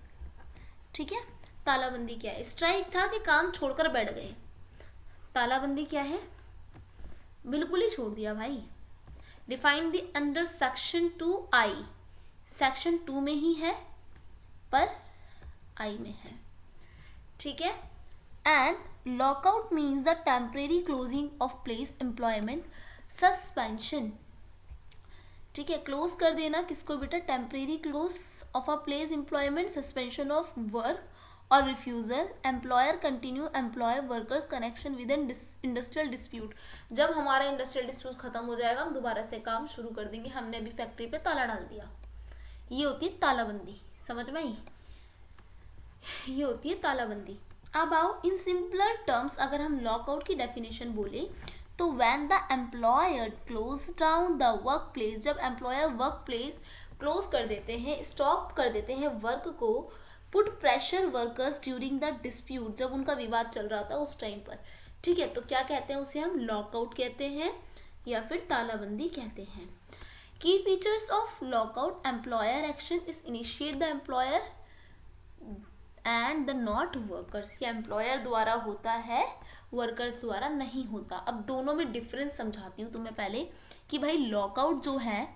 ठीक है, तालाबंदी क्या है? स्ट्राइक था कि काम छोड़कर बैठ गए। तालाबंदी क्या है? बिल्कुल ही छोड़ दिया भाई। Define the under section 2I, section 2 में ही है पर I में है। ठीक है, and lockout means the temporary closing of place employment, suspension. ठीक है, क्लोज कर देना किसको बेटा? Temporary close of a place employment, suspension of work और refusal, employer continue employ workers connection with an industrial dispute. जब हमारा इंडस्ट्रियल डिस्प्यूट खत्म हो जाएगा, हम दोबारा से काम शुरू कर देंगे, हमने अभी फैक्ट्री पे ताला डाल दिया। ये होती है तालाबंदी, समझ में आई? ये होती है तालाबंदी। अब आओ इन सिंपलर टर्म्स, अगर हम लॉकआउट की डेफिनेशन बोले तो when the employer close down the work place, जब एम्प्लॉयर वर्क प्लेस क्लोज कर देते हैं, स्टॉप कर देते हैं वर्क को, put pressure workers during the dispute, जब उनका विवाद चल रहा था उस टाइम पर। ठीक है, तो क्या कहते हैं उसे? हम लॉकआउट कहते हैं या फिर तालाबंदी कहते हैं। की features of lockout, employer action is initiate the employer and the not workers, या एम्प्लॉयर द्वारा होता है, वर्कर्स द्वारा नहीं होता। अब दोनों में डिफरेंस समझाती हूँ तुम्हें पहले कि भाई लॉकआउट जो है,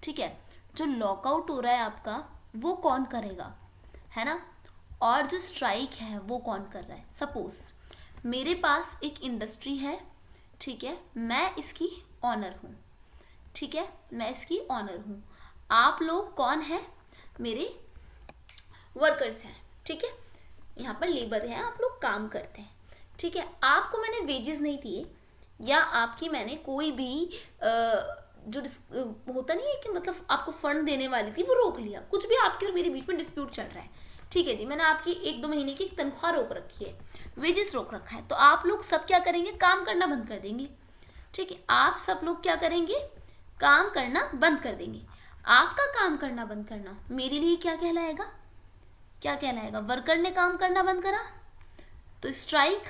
ठीक है, जो लॉकआउट हो रहा है आपका वो कौन करेगा, है ना, और जो स्ट्राइक है वो कौन कर रहा है। सपोज मेरे पास एक इंडस्ट्री है, ठीक है, मैं इसकी ऑनर हूँ। ठीक है, मैं इसकी ऑनर हूँ। आप लोग कौन है? मेरे वर्कर्स हैं। ठीक है, यहाँ पर लेबर है, आप लोग काम करते हैं। ठीक है, आपको मैंने वेजेस नहीं दिए या आपकी मैंने कोई भी जो होता नहीं है कि मतलब आपको फंड देने वाली थी वो रोक लिया, कुछ भी आपके और मेरे बीच में डिस्प्यूट चल रहा है। ठीक है जी, मैंने आपकी 1-2 महीने की तनख्वाह रोक रखी है, वेजेस रोक रखा है, तो आप लोग सब क्या करेंगे? काम करना बंद कर देंगे। ठीक है, आप सब लोग क्या करेंगे? काम करना बंद कर देंगे। आपका काम करना बंद करना मेरे लिए क्या कहलाएगा? क्या कहलाएगा? वर्कर ने काम करना बंद करा तो स्ट्राइक।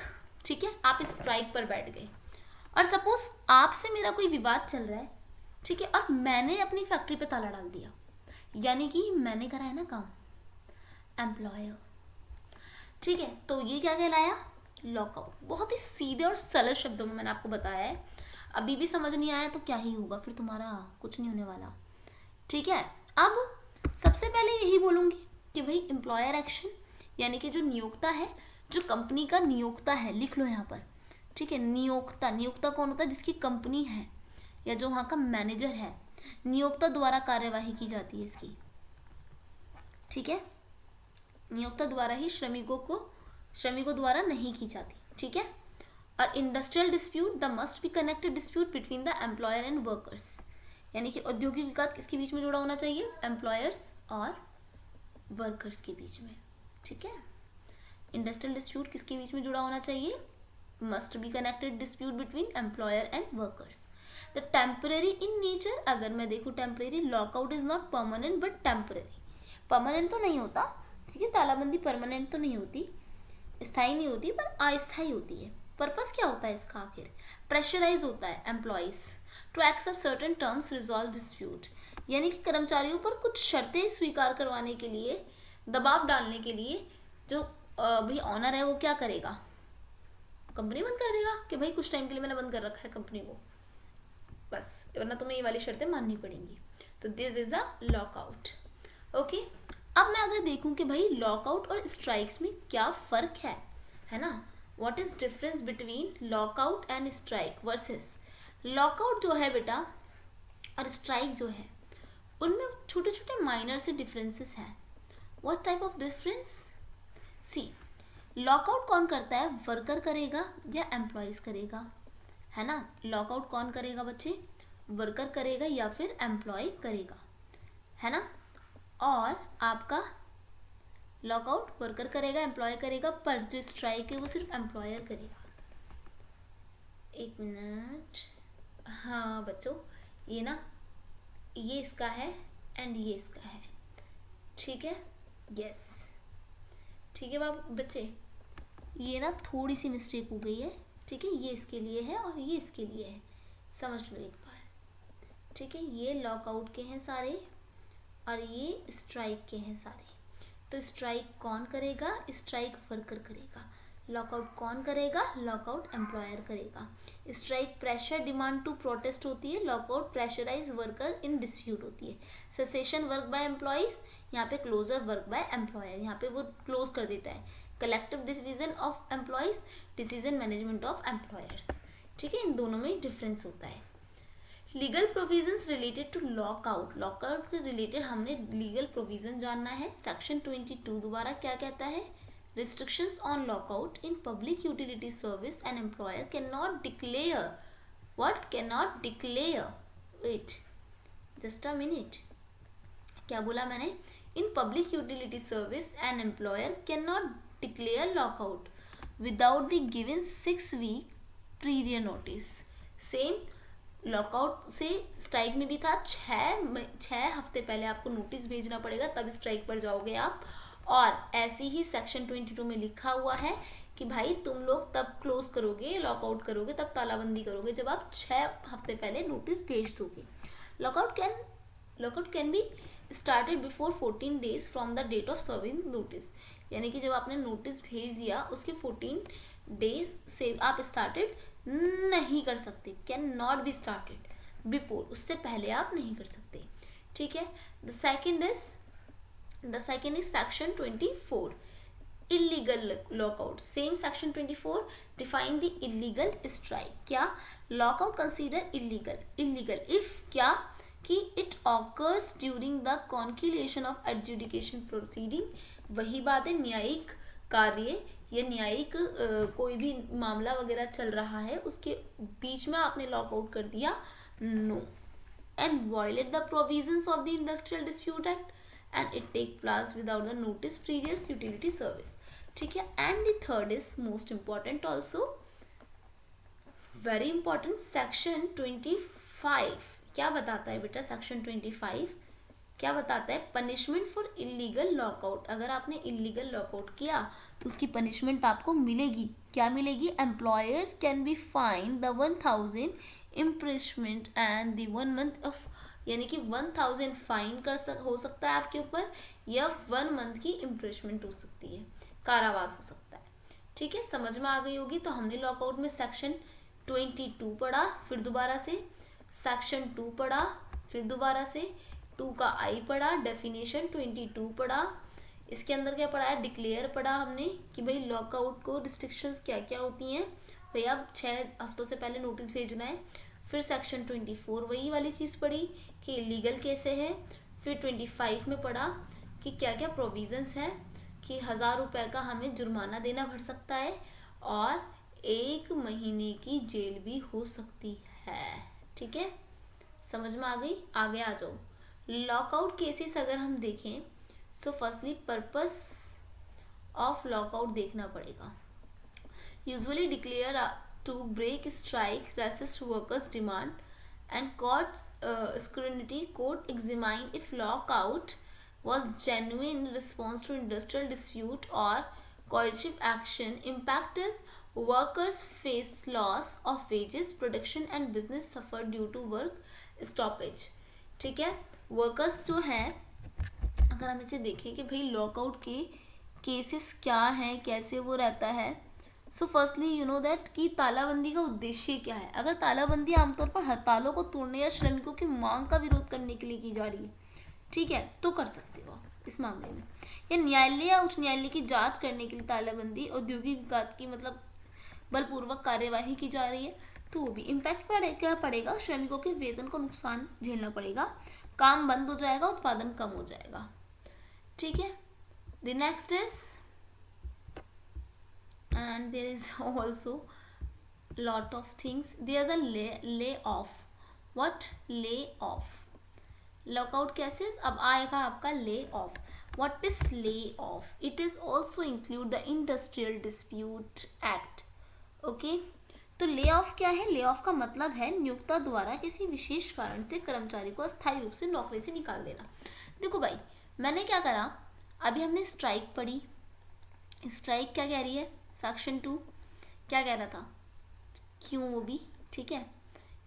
ठीक है, आप स्ट्राइक पर बैठ गए और सपोज आपसे मेरा कोई विवाद चल रहा है, ठीक है, और मैंने अपनी फैक्ट्री पे ताला डाल दिया, यानी कि मैंने करा है ना काम, एम्प्लॉयर। ठीक है, तो ये क्या कहलाया? लॉकआउट। बहुत ही सीधे और सरल शब्दों में मैंने आपको बताया है। अभी भी समझ नहीं आया तो क्या ही होगा, फिर तुम्हारा कुछ नहीं होने वाला। ठीक है, अब सबसे पहले यही बोलूँगी कि भाई एम्प्लॉयर एक्शन यानी कि जो नियोक्ता है, जो कंपनी का नियोक्ता है, लिख लो यहाँ पर। ठीक है, नियोक्ता, नियोक्ता कौन होता है? जिसकी कंपनी है या जो वहाँ का मैनेजर है, नियोक्ता द्वारा कार्यवाही की जाती है इसकी। ठीक है, नियोक्ता द्वारा ही श्रमिकों द्वारा नहीं की जाती। ठीक है, और industrial dispute the must be connected dispute between the employer and workers, यानी कि औद्योगिक विवाद किसके बीच में जुड़ा होना चाहिए? एम्प्लॉयर्स और वर्कर्स के बीच में। ठीक है, इंडस्ट्रियल डिस्प्यूट किसके बीच में जुड़ा होना चाहिए? Must be connected dispute between employer and workers. The temporary in nature, अगर मैं देखूँ temporary, lockout is not permanent but temporary. Permanent तो नहीं होता, ठीक है, तालाबंदी परमानेंट तो नहीं होती, स्थायी नहीं होती, पर अस्थायी होती है। पर्पस क्या होता है इसका? आखिर प्रेशराइज होता है employees to accept certain terms resolve dispute, यानी कि कर्मचारियों पर कुछ शर्तें स्वीकार करवाने के लिए, दबाव डालने के लिए जो भाई ऑनर है वो क्या करेगा? कंपनी बंद कर देगा कि भाई कुछ टाइम के लिए मैंने बंद कर रखा है कंपनी को, बस वरना तुम्हें ये वाली शर्तें माननी पड़ेंगी। तो this is the lockout. Okay, अब मैं अगर देखूं कि भाई लॉकआउट और स्ट्राइक्स में क्या फ़र्क है ना, what is difference between lockout and strike versus lockout जो है बेटा और स्ट्राइक जो है, उनमें छोटे छोटे माइनर से डिफरेंसेस हैं। What type of difference? See, lockout कौन करता है, वर्कर करेगा या एम्प्लॉयज़ करेगा, है ना। लॉकआउट कौन करेगा बच्चे, वर्कर करेगा या फिर एम्प्लॉय करेगा, है ना। और आपका लॉकआउट वर्कर करेगा, एम्प्लॉय करेगा, पर जो स्ट्राइक है वो सिर्फ एम्प्लॉयर करेगा। एक मिनट, हाँ बच्चों, ये ना, ये इसका है एंड ये इसका है, ठीक है, यस, ठीक है बच्चे, ये ना थोड़ी सी मिस्टेक हो गई है, ठीक है, ये इसके लिए है और ये इसके लिए है, समझ लो एक बार, ठीक है। ये लॉकआउट के हैं सारे और ये स्ट्राइक के हैं सारे। तो स्ट्राइक कौन करेगा, स्ट्राइक वर्कर करेगा। लॉकआउट कौन करेगा, लॉकआउट एम्प्लॉयर करेगा। Strike pressure demand to protest होती है, lockout pressurise worker in dispute होती है। सेसेशन वर्क बाय एम्प्लॉयज, यहाँ पे क्लोजर वर्क बाय एम्प्लॉयर, यहाँ पे वो क्लोज कर देता है। Collective decision of employees, decision management of employers, ठीक है, इन दोनों में डिफरेंस होता है। Legal provisions related to lockout, lockout के रिलेटेड हमने लीगल प्रोविजन जानना है। सेक्शन 22 दोबारा क्या कहता है, restrictions on lockout in public utility service, an employer cannot declare, what cannot declare, wait just a minute, क्या बोला मैंने, in public utility service an employer cannot declare lockout without the given 6 week prior notice। Same lockout से strike में भी था, छः हफ्ते पहले आपको नोटिस भेजना पड़ेगा, तब स्ट्राइक पर जाओगे आप। और ऐसे ही सेक्शन 22 में लिखा हुआ है कि भाई तुम लोग तब क्लोज करोगे, लॉकआउट करोगे, तब तालाबंदी करोगे जब आप 6 हफ्ते पहले नोटिस भेज दोगे। Lockout can be started before 14 days from the date of serving notice, यानी कि जब आपने नोटिस भेज दिया उसके 14 डेज से आप स्टार्टेड नहीं कर सकते, can not be started before, उससे पहले आप नहीं कर सकते, ठीक है। The second is section 24, illegal lockout. Same section 24 define the illegal strike. क्या, लॉकआउट कंसीडर इलीगल इफ क्या कि it occurs during the conclusion of adjudication proceeding, वही बात है, न्यायिक कार्य या न्यायिक कोई भी मामला वगैरह चल रहा है उसके बीच में आपने लॉकआउट कर दिया, no, and violate the provisions of the industrial dispute act and it take place without the notice previous utility service, ठीक है। And the third is most important also, very important, section 25 क्या बताता है बेटा, section 25 क्या बताता है, punishment for illegal lockout. अगर आपने इलीगल लॉकआउट किया तो उसकी पनिशमेंट आपको मिलेगी, क्या मिलेगी, employers can be fine the 1000 imprisonment and the 1 month of, यानी कि 1000 फाइन हो सकता है आपके ऊपर, या 1 मंथ की इम्प्रिजमेंट हो सकती है, कारावास हो सकता है, ठीक है। समझ में आ गई होगी। तो हमने लॉकआउट में सेक्शन 22 पढ़ा, फिर दोबारा से सेक्शन 2 पढ़ा, फिर दोबारा से 2 का आई पढ़ा, डेफिनेशन 22 पढ़ा, इसके अंदर क्या पढ़ा है, डिक्लेयर पढ़ा हमने कि भाई लॉकआउट को रिस्ट्रिक्शंस क्या क्या होती हैं, भाई अब 6 हफ्तों से पहले नोटिस भेजना है। फिर सेक्शन 24 वही वाली चीज़ पढ़ी कि इलीगल कैसे है। फिर 25 में पढ़ा कि क्या क्या प्रोविजंस हैं, कि 1000 रुपये का हमें जुर्माना देना पड़ सकता है और 1 महीने की जेल भी हो सकती है, ठीक है, समझ में आ गई। आगे आ जाओ, लॉकआउट केसेस अगर हम देखें, so firstly purpose of lockout देखना पड़ेगा। Usually declare to break strike, resist workers demand and court scrutiny, court examine if lockout was genuine response to industrial dispute or coercive action, impact is workers face loss of wages, production and business suffer due to work stoppage, ठीक है। Workers जो हैं, अगर हम इसे देखें कि भाई लॉकआउट के केसेस क्या हैं, कैसे वो रहता है, so firstly you know that कि तालाबंदी का उद्देश्य क्या है। अगर तालाबंदी आमतौर पर हड़तालों को तोड़ने या श्रमिकों की मांग का विरोध करने के लिए की जा रही है, ठीक है, तो कर सकते हो इस मामले में। या न्यायालय या उच्च न्यायालय की जांच करने के लिए तालाबंदी औद्योगिक विकास की मतलब बलपूर्वक कार्यवाही की जा रही है, तो वो भी इम्पैक्ट क्या पड़ेगा, श्रमिकों के वेतन को नुकसान झेलना पड़ेगा, काम बंद हो जाएगा, उत्पादन कम हो जाएगा, ठीक है। The next is and there is also lot of things. There's a lay off. What? Lay off. Lockout cases. अब आएगा आपका lay off. What is lay off? It is also include the Industrial Dispute Act. Okay? तो lay off क्या है? Lay of का मतलब है नियोक्ता द्वारा किसी विशेष कारण से कर्मचारी को अस्थायी रूप से नौकरी से निकाल देना। देखो भाई, मैंने क्या करा, अभी हमने स्ट्राइक पढ़ी। स्ट्राइक क्या कह रही है? सेक्शन 2 क्या कह रहा था, क्यों वो भी, ठीक है,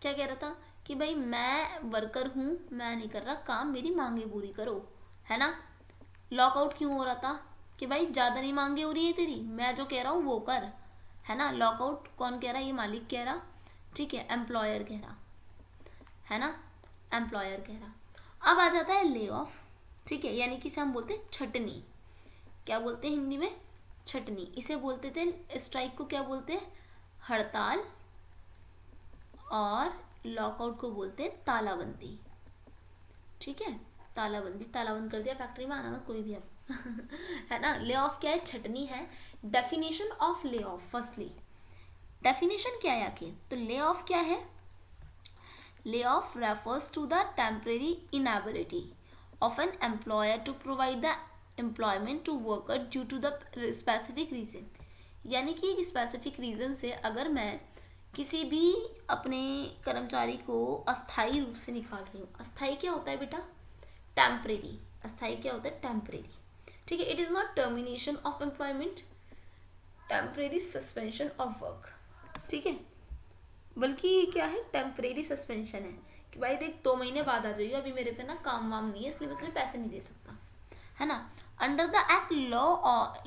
क्या कह रहा था कि भाई मैं वर्कर हूँ, मैं नहीं कर रहा काम, मेरी मांगे पूरी करो, है ना। लॉकआउट क्यों हो रहा था कि भाई ज़्यादा नहीं मांगे हो रही है तेरी, मैं जो कह रहा हूँ वो कर, है ना। लॉकआउट कौन कह रहा है? ये मालिक कह रहा, ठीक है, एम्प्लॉयर कह रहा, है ना, एम्प्लॉयर कह रहा। अब आ जाता है ले ऑफ, ठीक है, यानी कि इसे हम बोलते हैं छटनी। क्या बोलते हैं हिंदी में? छटनी। इसे बोलते थे, स्ट्राइक को क्या बोलते हैं? हड़ताल। और लॉकआउट को बोलते हैं तालाबंदी, ठीक है, तालाबंदी। तालाबंद कर दिया, फैक्ट्री में आना मत कोई भी अब है ना। ले ऑफ क्या है? छटनी है। Definition of lay off, firstly definition क्या है आखिर, तो ले ऑफ क्या है? Lay off refers to the temporary inability of an employer to provide the employment to worker due to the specific reason. यानी कि एक स्पेसिफिक रीजन से अगर मैं किसी भी अपने कर्मचारी को अस्थायी रूप से निकाल रही हूँ। अस्थायी क्या होता है बेटा? टेम्परेरी। अस्थायी क्या होता है? टेम्परेरी, ठीक है। It is not termination of employment, temporary suspension of work, ठीक है, बल्कि ये क्या है? टेम्परेरी सस्पेंशन है कि भाई देख 2 महीने बाद आ जाइए, अभी मेरे पे ना काम वाम नहीं है, इसलिए मैं तुझे पैसे नहीं दे सकता, है ना। Under the act law,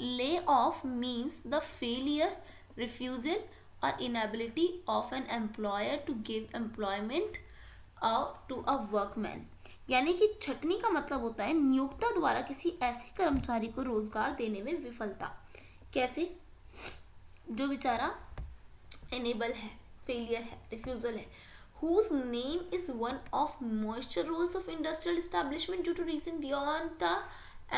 lay off means the failure, refusal और inability of an employer to give employment to a workman. यानी कि छटनी का मतलब होता है नियोक्ता द्वारा किसी ऐसे कर्मचारी को रोजगार देने में विफलता। कैसे? जो बेचारा इनेबल है, फेलियर है, रिफ्यूजल है, whose name is one of moisture rules of industrial establishment due to reason beyond the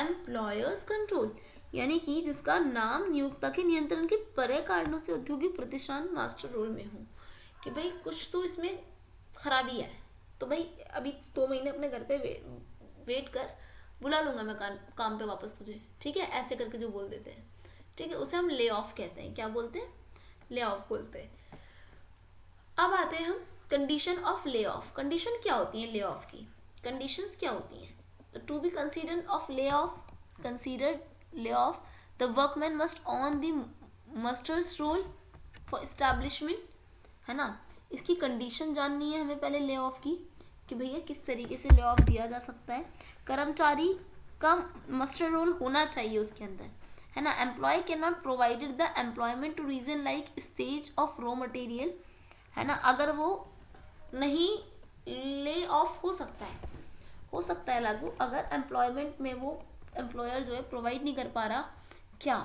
employer's control। यानी कि जिसका नाम नियोक्ता के नियंत्रण के परे कारणों से औद्योगिक प्रतिष्ठान मास्टर रोल में हो, कि भाई कुछ तो इसमें खराबी है, तो भाई अभी 2 महीने अपने घर पे वेट कर, बुला लूंगा मैं काम पे वापस तुझे, ठीक है, ऐसे करके जो बोल देते हैं, ठीक है, उसे हम ले ऑफ कहते हैं। क्या बोलते हैं? ले ऑफ बोलते हैं। अब आते हैं हम condition of lay of. Condition क्या होती है ले ऑफ की? कंडीशंस क्या होती हैं? To be considered of lay off, considered lay off, the workman must on the master's roll for establishment, है ना। इसकी कंडीशन जाननी है हमें पहले ले ऑफ की, कि भैया किस तरीके से ले ऑफ दिया जा सकता है। कर्मचारी का मास्टर रोल होना चाहिए उसके अंदर, है ना। Employ can not provided the employment to reason like stage of raw material, है ना। अगर वो नहीं, ले ऑफ हो सकता है लागू, अगर एम्प्लॉयमेंट में वो एम्प्लॉयर जो है प्रोवाइड नहीं कर पा रहा, क्या,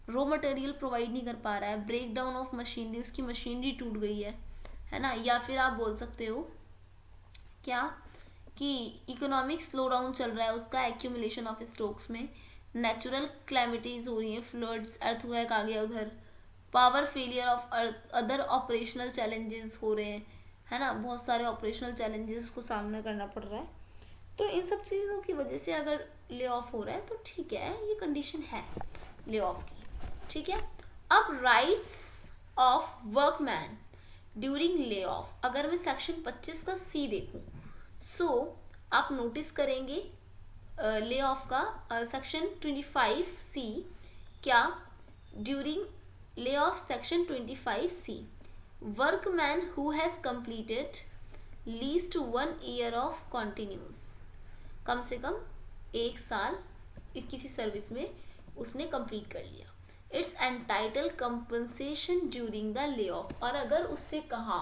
रॉ मटेरियल प्रोवाइड नहीं कर पा रहा है, ब्रेक डाउन ऑफ मशीनरी, उसकी मशीनरी टूट गई है ना। या फिर आप बोल सकते हो क्या कि इकोनॉमिक स्लो डाउन चल रहा है उसका, एक्यूमुलेशन ऑफ स्टॉक्स में, नेचुरल क्लैमिटीज हो रही हैं, फ्लड्स, अर्थक्वेक आ गया उधर, power failure of other operational challenges हो रहे हैं, है ना, बहुत सारे ऑपरेशनल चैलेंजेस को सामना करना पड़ रहा है। तो इन सब चीज़ों की वजह से अगर ले ऑफ हो रहा है तो ठीक है, ये कंडीशन है ले ऑफ की, ठीक है। अब rights of workman during lay of, अगर मैं सेक्शन 25 का सी देखूं, सो आप नोटिस करेंगे ले ऑफ का सेक्शन 25 सी, क्या, during lay off section 25 C, workman who has completed least 1 year of continuous, कम से कम 1 साल किसी सर्विस में उसने कंप्लीट कर लिया, it's entitle compensation during the lay off. और अगर उससे कहा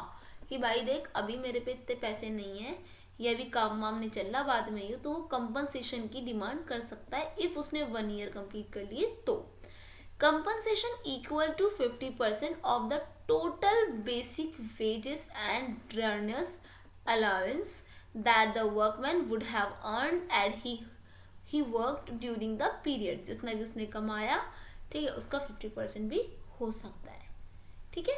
कि भाई देख अभी मेरे पे इतने पैसे नहीं है या अभी काम वाम नहीं चल रहा, बाद में ही, तो वो कंपनसेशन की डिमांड कर सकता है इफ उसने 1 ईयर कंप्लीट कर लिए तो। Compensation equal to 50% of the total basic wages and dearness allowance that the workman would have earned and he worked during the period. जितना भी उसने कमाया, ठीक है, उसका 50% भी हो सकता है। ठीक है।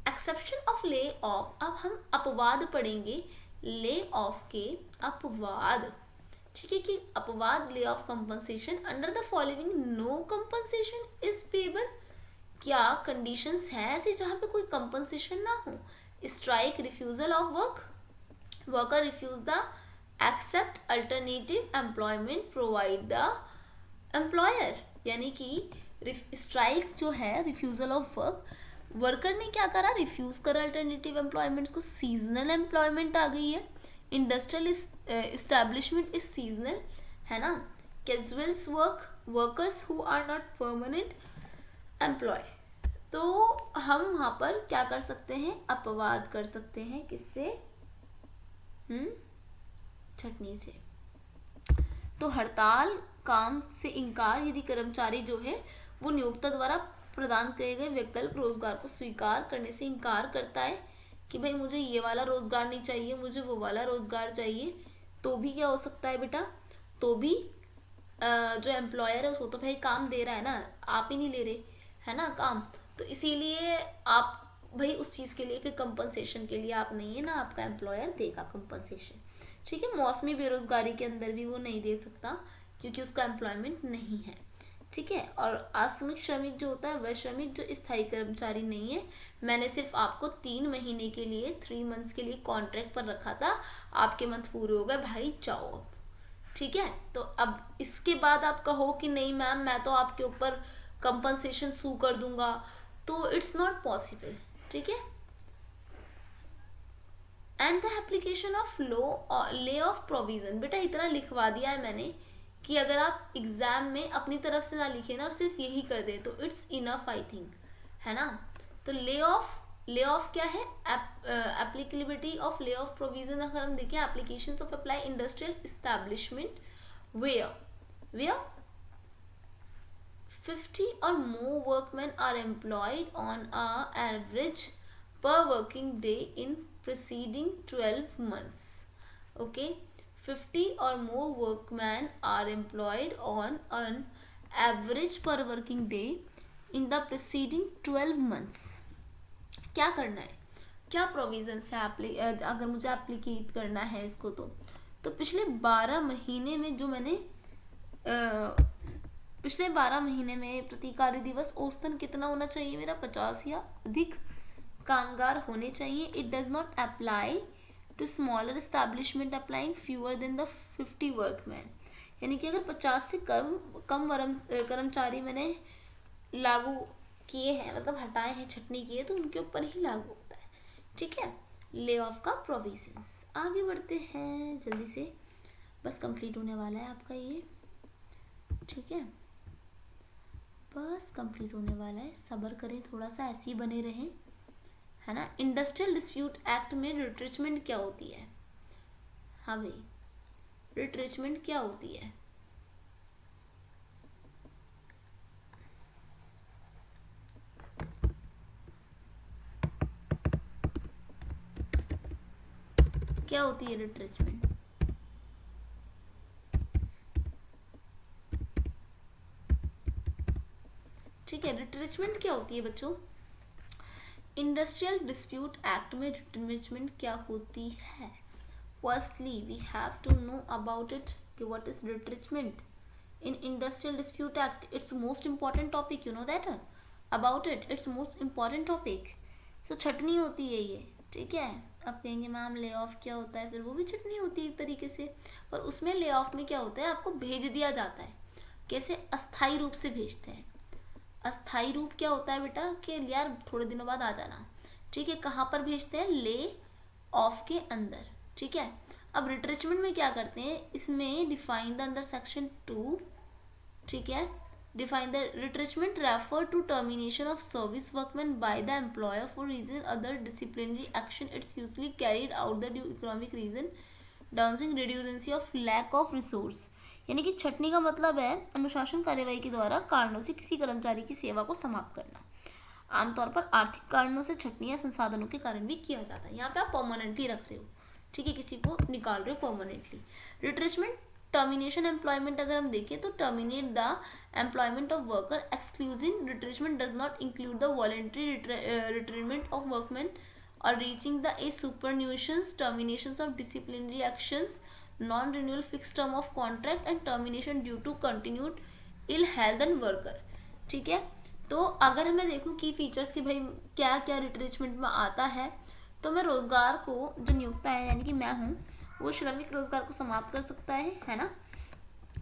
एक्सेप्शन ऑफ ले ऑफ, अब हम अपवाद पढ़ेंगे ले ऑफ के अपवाद। ठीक है, कि अपवाद lay off compensation under the following no compensation is payable. क्या कंडीशंस हैं ऐसी जहां पे कोई कंपनसेशन ना हो? Strike, refusal of work, worker refuse the accept alternative employment provide the employer. यानी कि स्ट्राइक जो है, रिफ्यूजल ऑफ वर्क, वर्कर ने क्या करा, रिफ्यूज करा अल्टरनेटिव एम्प्लॉयमेंट्स को। सीजनल एम्प्लॉयमेंट आ गई है, इंडस्ट्रियल इस्टेब्लिशमेंट इज सीजनल, है ना। Casuals work, workers who are not permanent employ. तो हम वहां पर क्या कर सकते हैं, अपवाद कर सकते हैं, किससे? छटनी से। तो हड़ताल, काम से इनकार, यदि कर्मचारी जो है वो नियोक्ता द्वारा प्रदान किए गए वैकल्पिक रोजगार को स्वीकार करने से इनकार करता है कि भाई मुझे ये वाला रोजगार नहीं चाहिए, मुझे वो वाला रोजगार चाहिए, तो भी क्या हो सकता है बेटा? तो भी जो एम्प्लॉयर है उसको तो भाई काम दे रहा है ना, आप ही नहीं ले रहे, है ना काम, तो इसीलिए आप भाई उस चीज़ के लिए फिर कंपनसेशन के लिए आप नहीं है ना, आपका एम्प्लॉयर देगा कंपनसेशन। ठीक है। मौसमी बेरोजगारी के अंदर भी वो नहीं दे सकता क्योंकि उसका एम्प्लॉयमेंट नहीं है। ठीक है। और आश्रमिक श्रमिक जो होता है वह श्रमिक जो स्थायी कर्मचारी नहीं है। मैंने सिर्फ आपको 3 महीने के लिए, 3 मंथ्स के लिए कॉन्ट्रैक्ट पर रखा था, आपके मंथ पूरे हो गए भाई, जाओ अब। ठीक है। तो अब इसके बाद आप कहो कि नहीं मैम मैं तो आपके ऊपर कंपनसेशन सू कर दूंगा, तो इट्स नॉट पॉसिबल। ठीक है। And the application of lay off provision, बेटा इतना लिखवा दिया है मैंने कि अगर आप एग्जाम में अपनी तरफ से ना लिखे ना और सिर्फ यही कर दे तो इट्स इनफ आई थिंक, है ना। तो ले ऑफ क्या है? Applicability of lay off provision अगर हम देखें, applications of apply industrial establishment where 50 or more workmen are employed on an average per working day in preceding 12 months. Okay, 50 or more workmen are employed on an average per working day in the preceding 12 months. क्या करना है, क्या provision है अगर मुझे एप्लीकेट करना है इसको, तो पिछले 12 महीने में जो मैंने पिछले 12 महीने में प्रति कार्य दिवस औसतन कितना होना चाहिए मेरा? 50 या अधिक कामगार होने चाहिए। It does not apply to smaller establishment applying fewer than the 50 workman. यानी कि अगर 50 से कम कर्मचारी मैंने लागू किए हैं, मतलब हटाए हैं, छटनी की है, तो उनके ऊपर ही लागू होता है। ठीक है। ले ऑफ का प्रोविजंस। आगे बढ़ते हैं जल्दी से, बस कंप्लीट होने वाला है आपका ये। ठीक है, बस कंप्लीट होने वाला है, सब्र करें थोड़ा सा, ऐसे ही बने रहें, है ना। इंडस्ट्रियल डिस्प्यूट एक्ट में रिट्रेचमेंट क्या होती है? हाँ भाई, रिट्रेचमेंट क्या होती है? क्या होती है रिट्रेचमेंट? ठीक है, रिट्रेचमेंट क्या होती है बच्चों? इंडस्ट्रियल डिस्प्यूट एक्ट में रिट्रेचमेंट क्या होती है? Firstly we have to know about it कि what is retrenchment in industrial dispute act. It's most important topic, you know that about it, it's most important topic. So छटनी होती है ये. ठीक है, अब कहेंगे मैम ले ऑफ क्या होता है? फिर वो भी छटनी होती है एक तरीके से. और उसमें ले ऑफ में क्या होता है, आपको भेज दिया जाता है. कैसे? अस्थाई रूप से भेजते हैं. अस्थाई रूप क्या होता है बेटा कि यार थोड़े दिनों बाद आ जाना. ठीक है, कहाँ पर भेजते हैं? ले ऑफ के अंदर. ठीक है, अब रिट्रेचमेंट में क्या करते हैं, इसमें डिफाइन द अंदर सेक्शन 2. ठीक है, Define the retrenchment refer to termination of service workmen by the employer for reason other disciplinary action. It's usually carried out the due economic reason, downsizing redundancy of lack of resource. यानी कि छटनी का मतलब है अनुशासन कार्यवाही के द्वारा कारणों से किसी कर्मचारी की सेवा को समाप्त करना। आमतौर पर आर्थिक कारणों से छटनी या संसाधनों के कारण भी किया जाता है। यहाँ पे आप परमानेंटली रख रहे हो, ठीक है, किसी को निकाल रहे हो परमानेंटली। रिट्रेचमेंट टर्मिनेशन एम्प्लॉयमेंट अगर हम देखें तो terminate the employment of worker. Exclusive retrenchment does not include the voluntary retirement of workman or reaching the a superannuations, terminations of disciplinary actions, non-renewal fixed term of contract and termination due to continued ill health and worker। ठीक है, तो अगर मैं देखूँ की features कि भाई क्या क्या रिट्रेचमेंट में आता है, तो मैं रोजगार को जो नियोक्ता है यानी कि मैं हूँ वो श्रमिक रोजगार को समाप्त कर सकता है ना।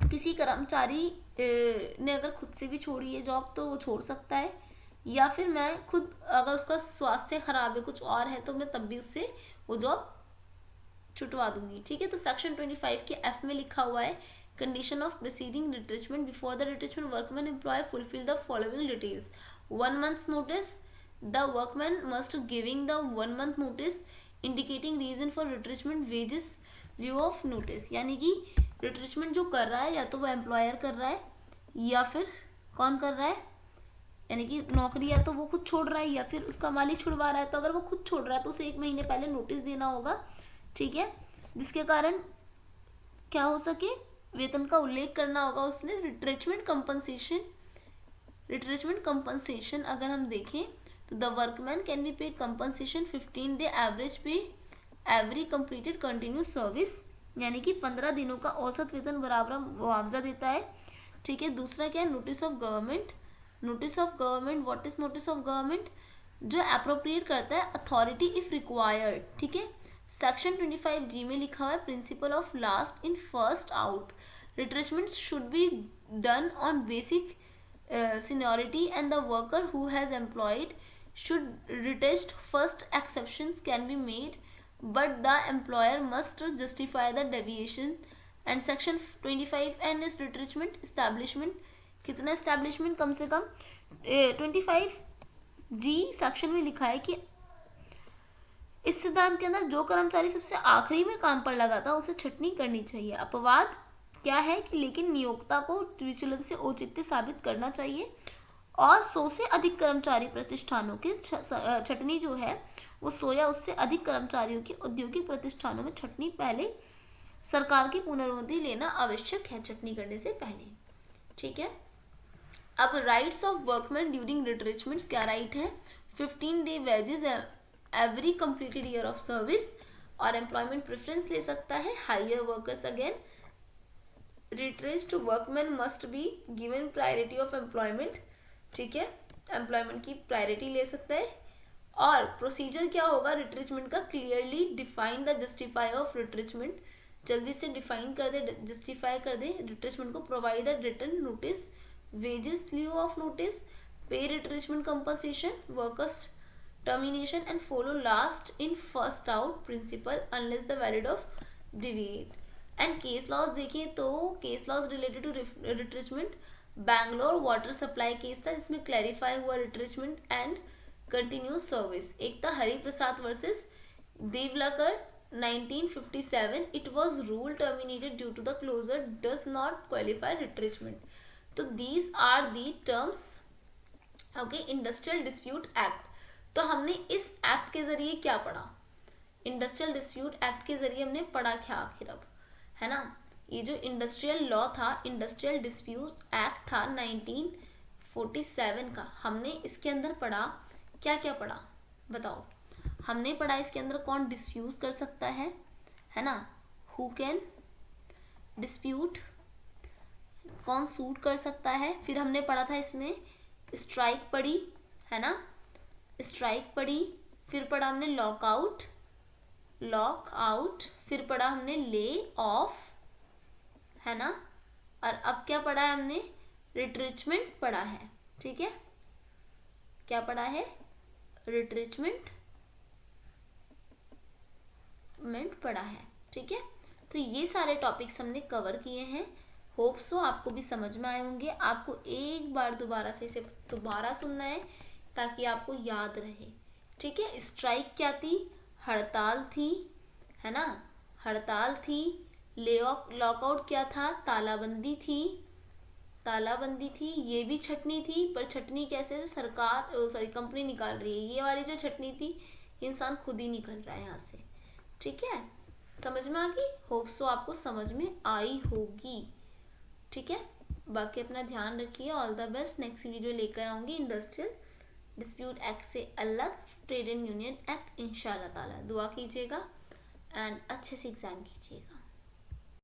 किसी कर्मचारी ने अगर खुद से भी छोड़ी है जॉब तो वो छोड़ सकता है, या फिर मैं खुद अगर उसका स्वास्थ्य खराब है कुछ और है तो मैं तब भी उससे वो जॉब छुटवा दूंगी। ठीक है, तो सेक्शन 25 के एफ में लिखा हुआ है condition of proceeding retrenchment before the retrenchment workman employ fulfil the following details. 1 month notice, the workman must giving the 1 month notice indicating reason for retrenchment, wages, leave of notice. यानी कि retrenchment जो कर रहा है या तो वो employer कर रहा है या फिर कौन कर रहा है, यानी कि नौकरी या तो वो खुद छोड़ रहा है या फिर उसका मालिक छुड़वा रहा है। तो अगर वो खुद छोड़ रहा है तो उसे 1 महीने पहले नोटिस देना होगा, ठीक है, जिसके कारण क्या हो सके, वेतन का उल्लेख करना होगा उसने। रिट्रेचमेंट कंपनसेशन अगर हम देखें तो the workman can be paid compensation 15 day average पे एवरी कंप्लीटेड कंटिन्यूस सर्विस, यानी कि 15 दिनों का औसत वेतन बराबर मुआवजा देता है। ठीक है, दूसरा क्या है, notice of government. Notice of government, what is notice of government, जो अप्रोप्रिएट करता है अथॉरिटी इफ रिक्वायर्ड। ठीक है, सेक्शन 25G में लिखा हुआ है principle of last in first out. Retrenchment should be done on basic seniority and the worker who has employed should retest first. Exceptions can be made but the employer must justify the deviation. And section 25N is retrenchment establishment. कितना establishment, कम से कम 25G section में लिखा है कि इस सिद्धांत के अंदर जो कर्मचारी सबसे आखिरी में काम पर लगा था उसे छटनी करनी चाहिए। अपवाद क्या है कि लेकिन नियोक्ता को विचलन से औचित्य साबित करना चाहिए और 100 से अधिक कर्मचारी प्रतिष्ठानों की छटनी जो है वो 100 या उससे अधिक कर्मचारियों की औद्योगिक प्रतिष्ठानों में छटनी पहले सरकार की पुनर्नुमति लेना आवश्यक है छटनी करने से पहले। ठीक है, अब rights of workman during retrenchment क्या राइट है, 15 day wages every completed year of service, और एम्प्लॉयमेंट प्रेफरेंस ले सकता है। Hire workers again, retrenched workman must be given priority of employment. ठीक है, एम्प्लॉयमेंट की प्रायोरिटी ले सकता है। और प्रोसीजर क्या होगा रिट्रेचमेंट का, clearly define the justify of retrenchment, जल्दी से डिफाइन कर दे, जस्टिफाई कर दे रिट्रेचमेंट को। Provide a written notice, wages, leave of notice, pay retrenchment compensation, workers termination and follow last in first out principle unless the valid of deviate। and case laws देखें तो case laws related to retrenchment, Bangalore water supply case था जिसमें clarify हुआ retrenchment and continuous service. एक था Hari Prasad versus देवलाकर 1957, it was ruled terminated due to the closure does not qualify retrenchment। तो these are the terms, okay, industrial dispute act. तो हमने इस act के जरिए क्या पढ़ा, इंडस्ट्रियल डिस्प्यूट एक्ट के जरिए हमने पढ़ा क्या आखिर अब, है ना। ये जो इंडस्ट्रियल लॉ था, इंडस्ट्रियल डिस्प्यूट एक्ट था 1947 का, हमने इसके अंदर पढ़ा क्या क्या पढ़ा बताओ। हमने पढ़ा इसके अंदर कौन डिस्प्यूट कर सकता है ना, हु कैन डिस्प्यूट, कौन सूट कर सकता है। फिर हमने पढ़ा था इसमें स्ट्राइक पढ़ी, है ना, स्ट्राइक पढ़ी। फिर पढ़ा हमने लॉकआउट, फिर पढ़ा हमने ले ऑफ, है ना। और अब क्या पढ़ा है हमने, रिट्रेचमेंट पढ़ा है। ठीक है, क्या पढ़ा है, रिट्रेचमेंट पढ़ा है। ठीक है, तो ये सारे टॉपिक्स हमने कवर किए हैं। होप सो आपको भी समझ में आए होंगे। आपको एक बार दोबारा से इसे दोबारा सुनना है ताकि आपको याद रहे। ठीक है, स्ट्राइक क्या थी? हड़ताल थी, है ना, हड़ताल थी। लॉकआउट क्या था? तालाबंदी थी, तालाबंदी थी। ये भी छटनी थी, पर छटनी कैसे? सरकार सॉरी कंपनी निकाल रही है। ये वाली जो छटनी थी, इंसान खुद ही निकल रहा है यहाँ से। ठीक है, समझ में आ गई? होप सो आपको समझ में आई होगी। ठीक है, बाकी अपना ध्यान रखिए। All the best. Next video लेकर आऊँगी इंडस्ट्रियल डिस्प्यूट एक्ट से अलग ट्रेड एंड यूनियन एक्ट, इंशाल्लाह ताला। दुआ कीजिएगा एंड अच्छे से एग्ज़ाम कीजिएगा।